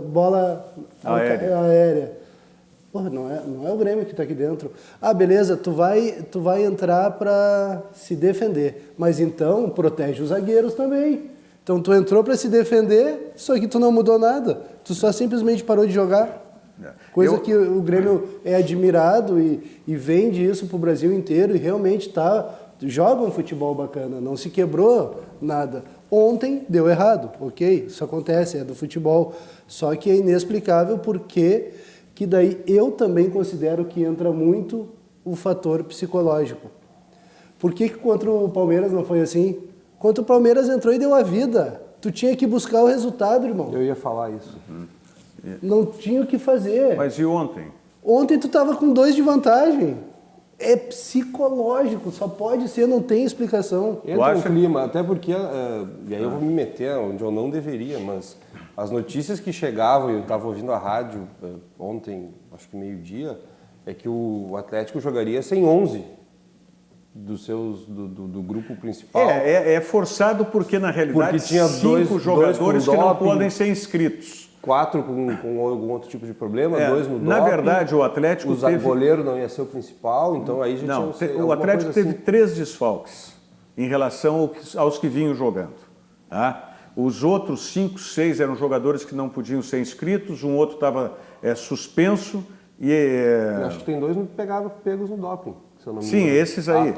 bola aérea. Porra, não é o Grêmio que está aqui dentro. Beleza, tu vai entrar para se defender, mas então protege os zagueiros também. Então tu entrou para se defender, só que tu não mudou nada. Tu só simplesmente parou de jogar. Coisa que o Grêmio é admirado e vende isso para o Brasil inteiro e realmente joga um futebol bacana, não se quebrou nada. Ontem deu errado, ok, isso acontece, é do futebol. Só que é inexplicável porque que daí eu também considero que entra muito o fator psicológico. Por que contra o Palmeiras não foi assim? Contra o Palmeiras entrou e deu a vida. Tu tinha que buscar o resultado, irmão. Eu ia falar isso. Não tinha o que fazer. Mas e ontem? Ontem tu estava com 2 de vantagem. É psicológico, só pode ser, não tem explicação. Entra um clima, até porque, e aí eu vou me meter onde eu não deveria, mas as notícias que chegavam, eu estava ouvindo a rádio ontem, acho que meio-dia, é que o Atlético jogaria sem 11 do grupo principal. É forçado porque, na realidade, porque tinha 5 jogadores que não podem ser inscritos. 4 com algum outro tipo de problema, 2 no doping. Na verdade, o Atlético O goleiro não ia ser o principal, então aí já tinha... O Atlético teve 3 desfalques em relação aos que vinham jogando. Tá? Os outros 5, 6 eram jogadores que não podiam ser inscritos, um outro estava suspenso e... Acho que tem 2 pegos no doping. Sim, esses aí,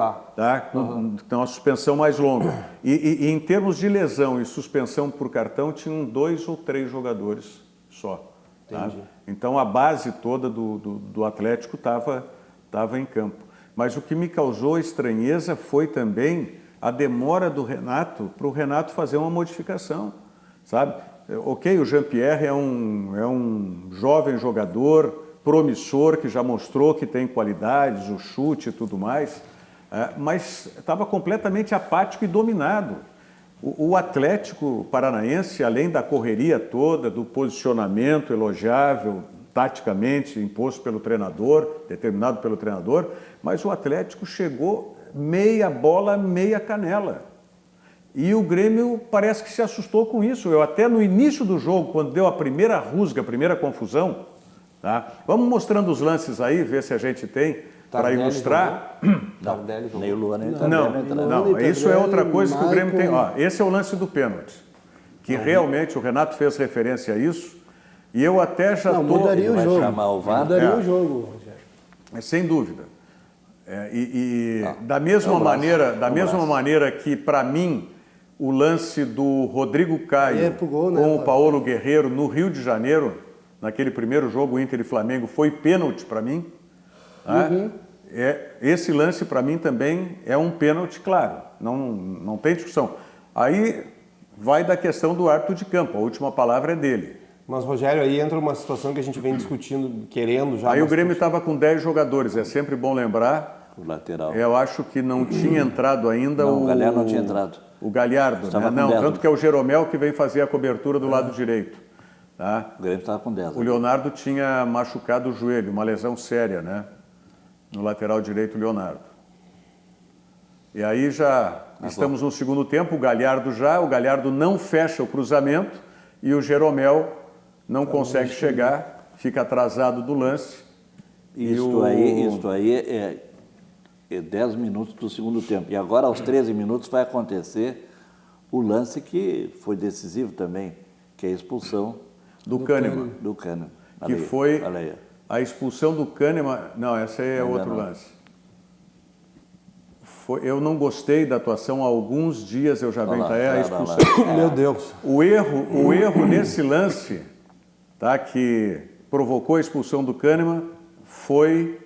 então a suspensão mais longa. E em termos de lesão e suspensão por cartão, tinham 2 ou 3 jogadores só. Tá? Então a base toda do Atlético estava em campo. Mas o que me causou estranheza foi também a demora do Renato para o Renato fazer uma modificação, sabe? Ok, o Jean-Pierre é um jovem jogador, promissor, que já mostrou que tem qualidades, o chute e tudo mais, mas estava completamente apático e dominado. O Atlético Paranaense, além da correria toda, do posicionamento elogiável, taticamente imposto pelo treinador, determinado pelo treinador, mas o Atlético chegou meia bola, meia canela. E o Grêmio parece que se assustou com isso. Eu até no início do jogo, quando deu a primeira rusga, a primeira confusão, tá? Vamos mostrando os lances aí, ver se a gente tem para ilustrar. Tardelli jogou. Nem o Luan, nem o Não, isso é outra coisa que o Grêmio tem. Esse é o lance do pênalti, que realmente o Renato fez referência a isso, e eu até já estou... Mudaria o jogo. Mudaria o jogo, Rogério. Sem dúvida. Da mesma maneira que, para mim, o lance do Rodrigo Caio com o Paulo Guerreiro no Rio de Janeiro, naquele primeiro jogo Inter e Flamengo, foi pênalti para mim. Esse lance para mim também é um pênalti, claro, não tem discussão. Aí vai da questão do árbitro de campo, a última palavra é dele. Mas, Rogério, aí entra uma situação que a gente vem discutindo, querendo já... Aí o Grêmio estava com 10 jogadores, é sempre bom lembrar. O lateral. Eu acho que não tinha entrado ainda o Galhardo não tinha entrado. O Galhardo, né? Não, tanto que é o Jeromel que vem fazer a cobertura do lado direito. Tá? O Grêmio estava com 10. O Leonardo tinha machucado o joelho, uma lesão séria, né? No lateral direito, o Leonardo. E aí já Estamos no segundo tempo, o Galhardo não fecha o cruzamento e o Jeromel não consegue chegar, fica atrasado do lance. Isto aí é 10 minutos do segundo tempo. E agora, aos 13 minutos, vai acontecer o lance que foi decisivo também, que é a expulsão do Kahneman. Do Kahneman. Que foi a expulsão do Kahneman. Não, esse aí é outro lance. Eu não gostei da atuação há alguns dias, eu já venho a expulsão. Meu Deus. O erro nesse lance, tá, que provocou a expulsão do Kahneman, foi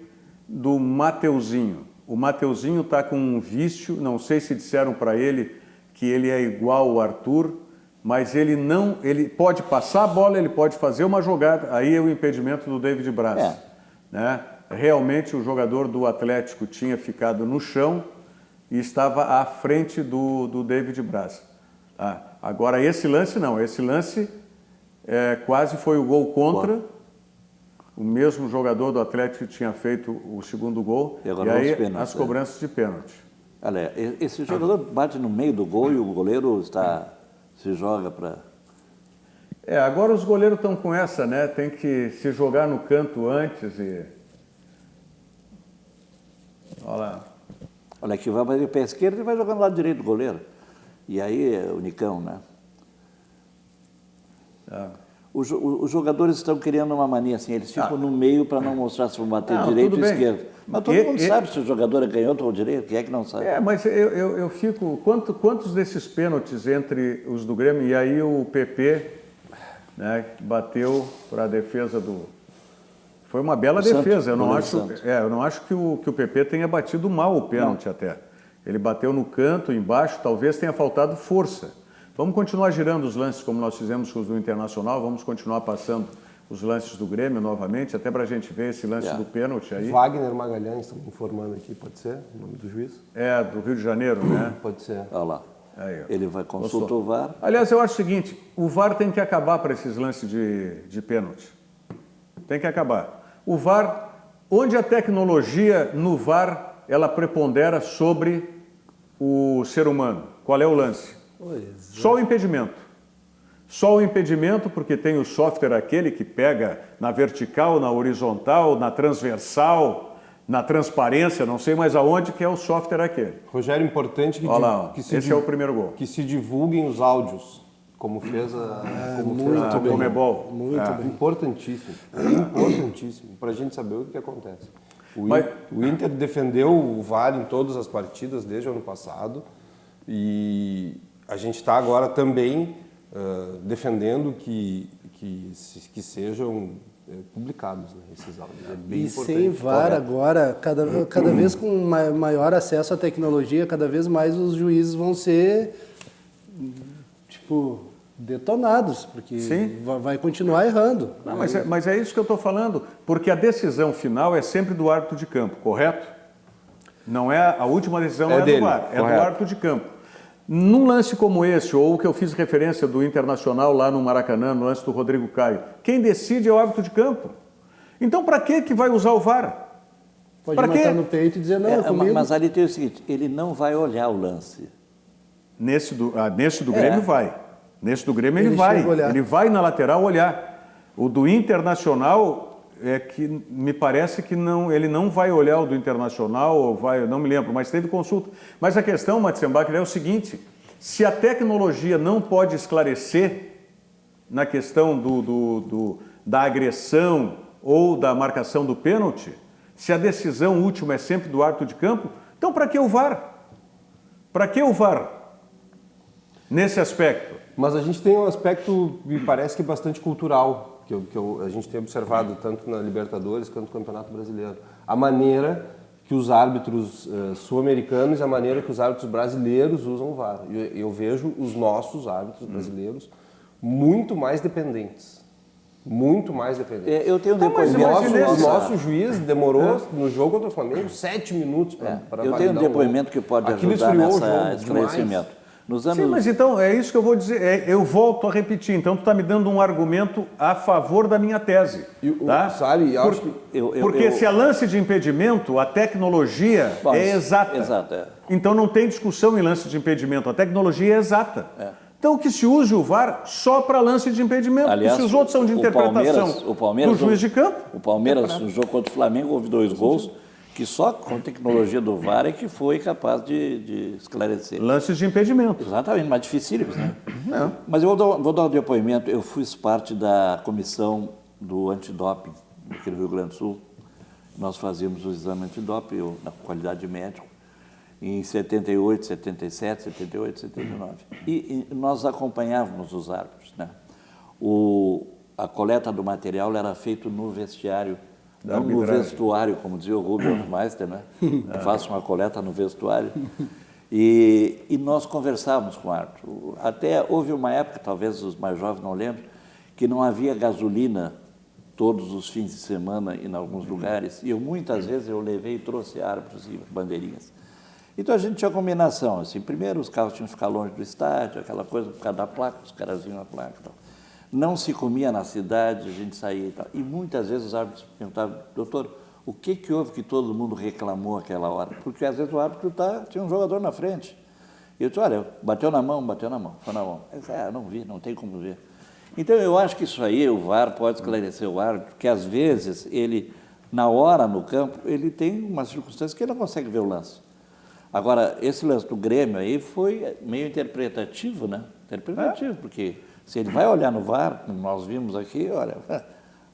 do Mateuzinho. O Mateuzinho está com um vício, não sei se disseram para ele que ele é igual ao Arthur, mas ele pode passar a bola, ele pode fazer uma jogada, aí é o impedimento do David Braz. Né? Realmente o jogador do Atlético tinha ficado no chão e estava à frente do David Braz. Agora esse lance não, esse lance quase foi o gol contra. O mesmo jogador do Atlético tinha feito o segundo gol, e aí as cobranças de pênalti. Olha, esse jogador bate no meio do gol e o goleiro se joga para... Agora os goleiros estão com essa, né? Tem que se jogar no canto antes e... Olha lá. Olha, que vai para o pé esquerdo e vai jogar no lado direito do goleiro. E aí é o Nicão, né? Os jogadores estão criando uma mania assim, eles ficam no meio para não mostrar se vão bater direito ou esquerdo. Mas todo mundo sabe se o jogador é canhoto ou direito, quem é que não sabe? Mas eu fico... Quantos desses pênaltis entre os do Grêmio, e aí o PP, né, bateu para a defesa do... Foi uma bela defesa, eu não acho que o PP tenha batido mal o pênalti até. Ele bateu no canto, embaixo, talvez tenha faltado força. Vamos continuar girando os lances como nós fizemos com os do Internacional, vamos continuar passando os lances do Grêmio novamente, até para a gente ver esse lance do pênalti aí. Wagner Magalhães, estamos informando aqui, pode ser o nome do juiz? Do Rio de Janeiro, né? Pode ser. Olha lá, ele vai consultar o VAR. Aliás, eu acho o seguinte, o VAR tem que acabar para esses lances de pênalti. Tem que acabar. O VAR, onde a tecnologia no VAR, ela prepondera sobre o ser humano. Qual é o lance? Só o impedimento. Só o impedimento, porque tem o software aquele que pega na vertical, na horizontal, na transversal, na transparência, não sei mais aonde, que é o software aquele. Rogério, importante esse é o primeiro gol. Que se divulguem os áudios, como fez a Comebol. Muito bem. Importantíssimo. Importantíssimo, para a gente saber o que acontece. O Inter defendeu o VAR em todas as partidas desde o ano passado e a gente está agora também defendendo que sejam publicados, né, esses áudios. É bem importante. Sem VAR agora, cada vez com maior acesso à tecnologia, cada vez mais os juízes vão ser, detonados, porque vai continuar errando. Não, mas é isso que eu estou falando, porque a decisão final é sempre do árbitro de campo, correto? Não é a última decisão, não é do VAR, é do árbitro de campo. Num lance como esse, ou o que eu fiz referência do Internacional lá no Maracanã, no lance do Rodrigo Caio, quem decide é o árbitro de campo. Então, para que vai usar o VAR? Pode matar no peito e dizer, não, comigo. Mas ali tem o seguinte, ele não vai olhar o lance. Nesse do Grêmio vai. Nesse do Grêmio ele vai. Ele vai na lateral olhar. O do Internacional é que me parece que ele não vai olhar o do Internacional, ou vai, eu não me lembro, mas teve consulta. Mas a questão, Matzenbach, é o seguinte, se a tecnologia não pode esclarecer na questão da agressão ou da marcação do pênalti, se a decisão última é sempre do árbitro de campo, então para que o VAR? Para que o VAR? Nesse aspecto. Mas a gente tem um aspecto, me parece que bastante cultural, que a gente tem observado tanto na Libertadores quanto no Campeonato Brasileiro. A maneira que os árbitros sul-americanos e a maneira que os árbitros brasileiros usam o VAR. Eu vejo os nossos árbitros brasileiros muito mais dependentes. Muito mais dependentes. Eu tenho um depoimento. O nosso juiz demorou no jogo contra o Flamengo 7 minutos para eu tenho um depoimento que pode ajudar nesse esclarecimento. Nos anos... Sim, mas então é isso que eu vou dizer. Eu volto a repetir. Então tu está me dando um argumento a favor da minha tese. Tá? Sabe, acho que... Porque se é lance de impedimento, a tecnologia é exata. Exato, é. Então não tem discussão em lance de impedimento. A tecnologia é exata. Então que se use o VAR só para lance de impedimento. Aliás, e se os outros são de interpretação do juiz de campo... O Palmeiras, no jogo contra o Flamengo, houve 2 gols que só com a tecnologia do VAR é que foi capaz de esclarecer. Lances de impedimento. Exatamente, mas dificílimos, né? Mas eu vou dar um depoimento. Eu fiz parte da comissão do antidoping aqui no Rio Grande do Sul. Nós fazíamos o exame antidoping, eu, na qualidade de médico, em 78, 77, 78, 79. E nós acompanhávamos os árbitros, né? A coleta do material era feita no vestiário, não no vestuário, como dizia o Rubens Meister, né? Faça uma coleta no vestuário. E nós conversávamos com o árbitro. Até houve uma época, talvez os mais jovens não lembram, que não havia gasolina todos os fins de semana em alguns lugares. E muitas vezes eu levei e trouxe árbitros e bandeirinhas. Então a gente tinha combinação, assim, primeiro os carros tinham que ficar longe do estádio, aquela coisa por causa da placa, os caras vinham a placa e tal. Não se comia na cidade, a gente saía e tal. E muitas vezes os árbitros perguntavam, doutor, o que houve que todo mundo reclamou aquela hora? Porque às vezes o árbitro tinha um jogador na frente. E eu disse, olha, bateu na mão, foi na mão. Ele disse, não vi, não tem como ver. Então eu acho que isso aí, o VAR pode esclarecer o árbitro, que às vezes ele, na hora no campo, ele tem umas circunstâncias que ele não consegue ver o lance. Agora, esse lance do Grêmio aí foi meio interpretativo, né? Interpretativo, porque se ele vai olhar no VAR, como nós vimos aqui, olha,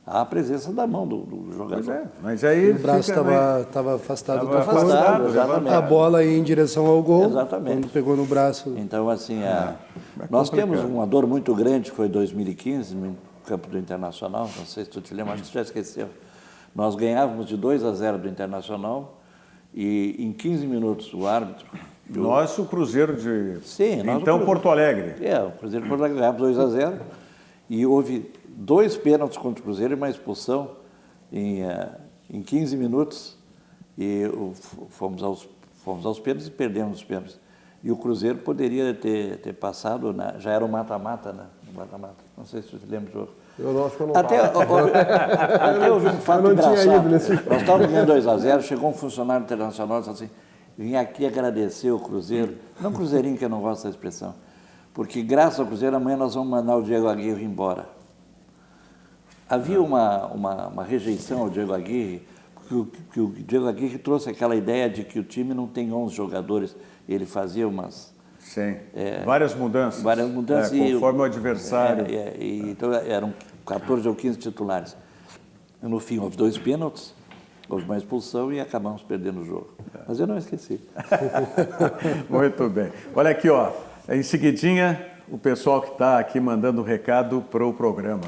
há a presença da mão do jogador. Mas aí o braço estava afastado da afastado, exatamente. A bola ia em direção ao gol, exatamente. Quando pegou no braço. Então, assim, nós temos uma dor muito grande, que foi em 2015, no campo do Internacional, não sei se tu te lembra, acho que tu já esqueceu. Nós ganhávamos de 2-0 do Internacional, e em 15 minutos o árbitro... Nós, o Cruzeiro de... Sim, nós então, Porto Alegre. O Cruzeiro de Porto Alegre ganhamos 2-0 e houve 2 pênaltis contra o Cruzeiro e uma expulsão em 15 minutos e fomos aos pênaltis e perdemos os pênaltis. E o Cruzeiro poderia ter passado, já era um mata-mata, né? Não sei se você lembra do jogo. Eu acho que eu não Até houve um fato engraçado. Nós estávamos ganhando 2-0, chegou um funcionário internacional e disse assim, vim aqui agradecer o Cruzeiro, não Cruzeirinho, que eu não gosto da expressão, porque graças ao Cruzeiro amanhã nós vamos mandar o Diego Aguirre embora. Havia uma rejeição ao Diego Aguirre, porque o Diego Aguirre trouxe aquela ideia de que o time não tem 11 jogadores, ele fazia umas... Sim, várias mudanças. Conforme o adversário. Então eram 14 ou 15 titulares. No fim, houve 2 pênaltis, houve uma expulsão e acabamos perdendo o jogo. Mas eu não esqueci. Muito bem. Olha aqui, ó. Em seguidinha, o pessoal que está aqui mandando recado para o programa.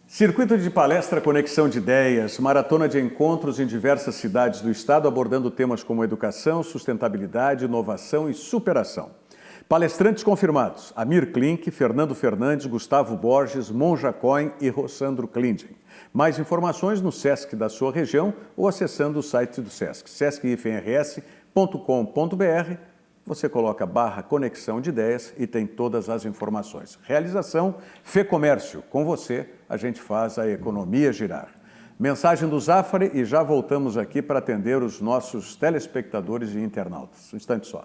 Circuito de palestra Conexão de Ideias, maratona de encontros em diversas cidades do estado, abordando temas como educação, sustentabilidade, inovação e superação. Palestrantes confirmados: Amir Klink, Fernando Fernandes, Gustavo Borges, Monja Cohen e Rossandro Klinden. Mais informações no SESC da sua região ou acessando o site do SESC, sesc-rs.com.br. Você coloca /Conexão de Ideias e tem todas as informações. Realização FEComércio. Com você, a gente faz a economia girar. Mensagem do Zafari e já voltamos aqui para atender os nossos telespectadores e internautas. Um instante só.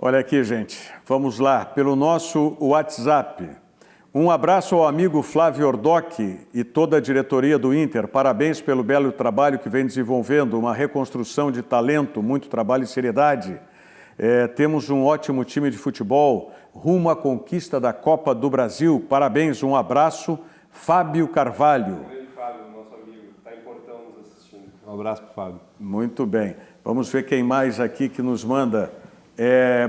Olha aqui, gente, vamos lá, pelo nosso WhatsApp. Um abraço ao amigo Flávio Ordoc e toda a diretoria do Inter. Parabéns pelo belo trabalho que vem desenvolvendo, uma reconstrução de talento, muito trabalho e seriedade. Temos um ótimo time de futebol, rumo à conquista da Copa do Brasil. Parabéns, um abraço, Fábio Carvalho. Fábio, nosso amigo, está em Portão nos assistindo. Um abraço para o Fábio. Muito bem, vamos ver quem mais aqui que nos manda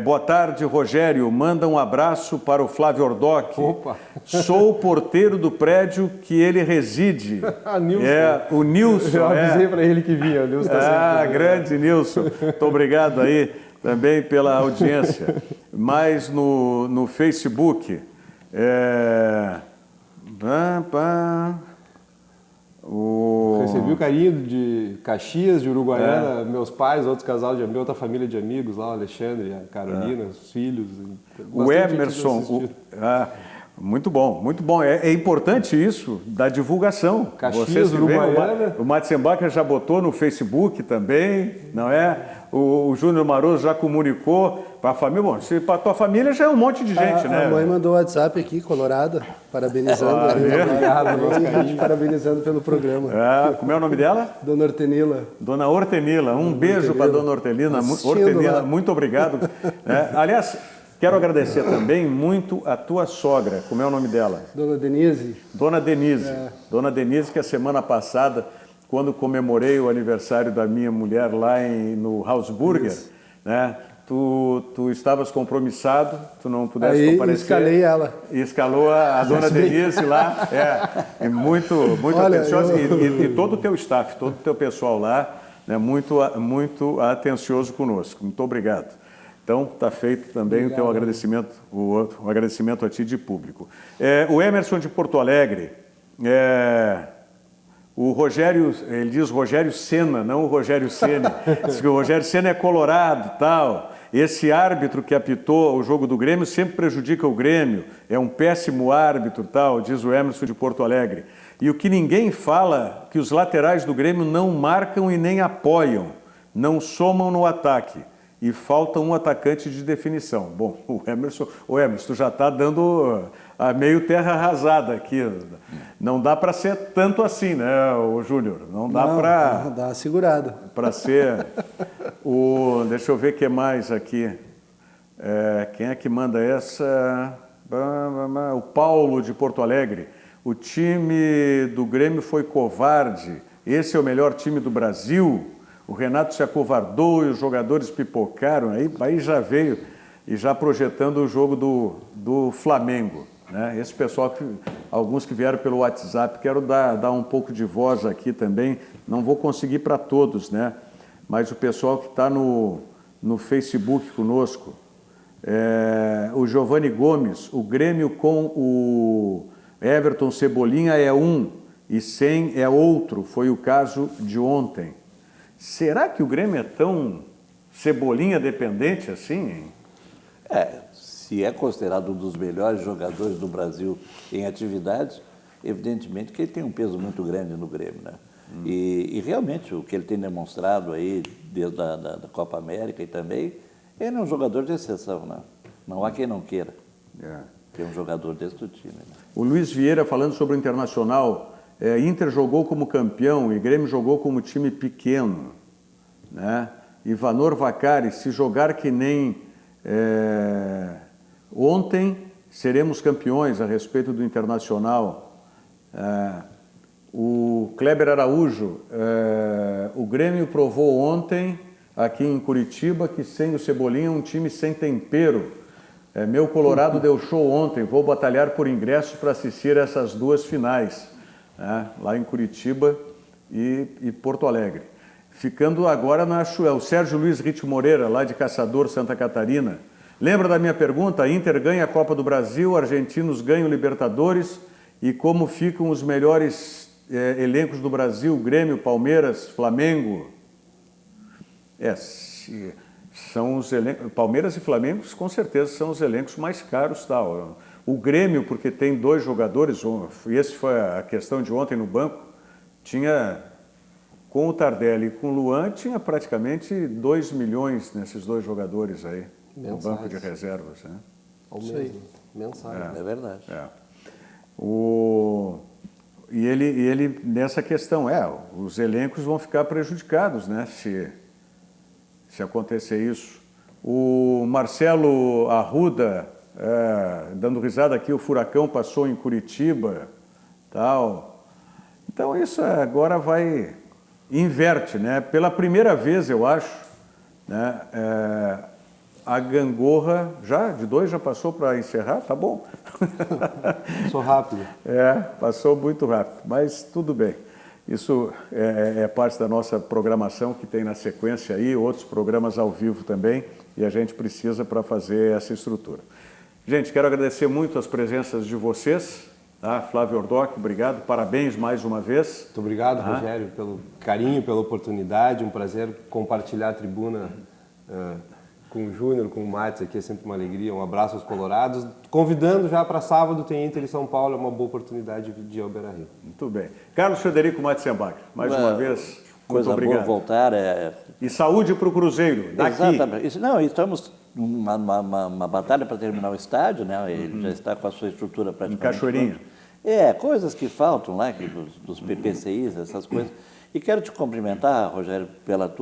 Boa tarde, Rogério. Manda um abraço para o Flávio Ordoc. Opa. Sou o porteiro do prédio que ele reside. Nilson. O Nilson. Eu avisei para ele que vinha. O Nilson tá sempre grande Nilson. Muito obrigado aí também pela audiência. Mas no Facebook... Recebi o carinho de Caxias, de Uruguaiana, meus pais, outros casal de amigos, outra família de amigos lá, o Alexandre, a Carolina, os filhos. O Emerson. Muito bom, muito bom. É importante isso, da divulgação. Caxias, Uruguaiana. O Matzenbacher já botou no Facebook também, não é? O Júnior Maroso já comunicou para a família. Bom, para a tua família já é um monte de gente, né? A mãe mandou um WhatsApp aqui, Colorado, parabenizando. Obrigado, parabenizando pelo programa. Como é o nome dela? Dona Hortenila. Dona Hortenila. Um beijo para Dona Hortenila. Hortenila, muito obrigado. Aliás, quero agradecer também muito a tua sogra. Como é o nome dela? Dona Denise. Dona Denise. Dona Denise, que a semana passada, quando comemorei o aniversário da minha mulher lá no Hausburger, né? Tu estavas compromissado, tu não pudesse comparecer. Escalei ela. E escalou a Dona Denise lá. E muito atenciosa. E todo o teu staff, todo o teu pessoal lá, né? Muito atencioso conosco. Muito obrigado. Então, está feito também o teu agradecimento, o agradecimento a ti de público. O Emerson de Porto Alegre, o Rogério, ele diz Rogério Ceni, não o Rogério Ceni. Diz que o Rogério Ceni é colorado, tal. Esse árbitro que apitou o jogo do Grêmio sempre prejudica o Grêmio, é um péssimo árbitro, tal, diz o Emerson de Porto Alegre. E o que ninguém fala, que os laterais do Grêmio não marcam e nem apoiam, não somam no ataque. E falta um atacante de definição. Bom, o Emerson, tu já está dando a meio terra arrasada aqui. Não dá para ser tanto assim, né, o Júnior? Não dá para... Dá uma segurada. Para ser... Deixa eu ver o que mais aqui. Quem é que manda essa? O Paulo de Porto Alegre. O time do Grêmio foi covarde. Esse é o melhor time do Brasil. O Renato se acovardou e os jogadores pipocaram, aí já veio e já projetando o jogo do Flamengo. Né? Esse pessoal, alguns que vieram pelo WhatsApp, quero dar um pouco de voz aqui também, não vou conseguir para todos, né? Mas o pessoal que está no Facebook conosco, o Giovanni Gomes, o Grêmio com o Everton Cebolinha é um e sem é outro, foi o caso de ontem. Será que o Grêmio é tão Cebolinha dependente assim, hein? Se é considerado um dos melhores jogadores do Brasil em atividade, evidentemente que ele tem um peso muito grande no Grêmio, né? E realmente o que ele tem demonstrado aí desde da Copa América e também, ele é um jogador de exceção, né? Não há quem não queira ter um jogador desse do time, né? O Luiz Vieira falando sobre o Internacional, Inter jogou como campeão e Grêmio jogou como time pequeno, né? Ivanor Vacari, se jogar que nem ontem, seremos campeões a respeito do Internacional. O Kleber Araújo, o Grêmio provou ontem, aqui em Curitiba, que sem o Cebolinha é um time sem tempero. Meu Colorado deu show ontem, vou batalhar por ingressos para assistir essas duas finais. Lá em Curitiba e Porto Alegre. Ficando agora o Sérgio Luiz Ritmo Moreira, lá de Caçador, Santa Catarina. Lembra da minha pergunta? A Inter ganha a Copa do Brasil, argentinos ganham Libertadores e como ficam os melhores elencos do Brasil? Grêmio, Palmeiras, Flamengo? São os elencos, Palmeiras e Flamengo com certeza são os elencos mais caros, tal. O Grêmio, porque tem dois jogadores, e essa foi a questão de ontem no banco, tinha, com o Tardelli e com o Luan, tinha praticamente 2 milhões nesses dois jogadores aí, no banco de reservas. Né? Isso aí, mensagem. É verdade. E ele, nessa questão, os elencos vão ficar prejudicados, né, se acontecer isso. O Marcelo Arruda, dando risada aqui, o furacão passou em Curitiba, tal. Então isso agora inverte, né? Pela primeira vez, eu acho, né? a gangorra de 2 já passou para encerrar? Tá bom. Sou rápido. Passou muito rápido, mas tudo bem. Isso é parte da nossa programação que tem na sequência aí, outros programas ao vivo também, e a gente precisa para fazer essa estrutura. Gente, quero agradecer muito as presenças de vocês, tá? Flávio Ordoc, obrigado, parabéns mais uma vez. Muito obrigado, Rogério, pelo carinho, pela oportunidade, um prazer compartilhar a tribuna com o Júnior, com o Matos aqui, é sempre uma alegria, um abraço aos colorados. Convidando já para sábado, tem Inter e São Paulo, é uma boa oportunidade de ir ao Beira-Rio. Muito bem. Carlos Frederico Matzenbach, mais uma vez, muito obrigado. Boa voltar. E saúde para o Cruzeiro, daqui. Exatamente. Não, estamos numa batalha para terminar o estádio, né? Ele já está com a sua estrutura praticamente. Em Cachoeirinha. Coisas que faltam lá, dos PPCIs, essas coisas. E quero te cumprimentar, Rogério, pela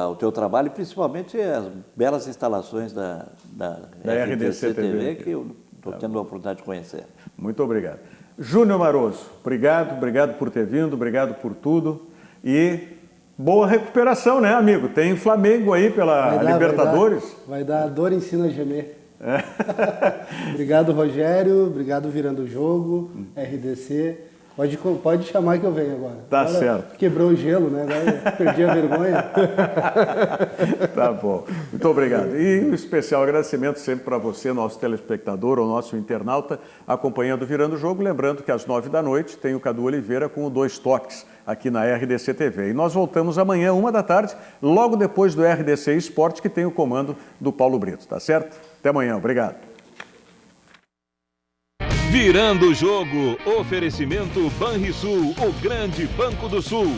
o teu trabalho e principalmente as belas instalações da RDC-TV que eu estou tendo a oportunidade de conhecer. Muito obrigado. Júnior Maroso, obrigado por ter vindo, obrigado por tudo e boa recuperação, né, amigo? Tem Flamengo aí pela Libertadores. Vai dar dor ensina a gemer. Obrigado, Rogério, obrigado Virando o Jogo, RDC. Pode chamar que eu venho agora. Tá certo. Quebrou o gelo, né? Agora perdi a vergonha. Tá bom. Muito obrigado. E um especial agradecimento sempre para você, nosso telespectador ou nosso internauta, acompanhando o Virando o Jogo. Lembrando que às 9 da noite tem o Cadu Oliveira com o 2 Toques aqui na RDC TV. E nós voltamos amanhã, 1 da tarde, logo depois do RDC Esporte, que tem o comando do Paulo Brito. Tá certo? Até amanhã. Obrigado. Virando o Jogo, oferecimento Banrisul, o grande Banco do Sul.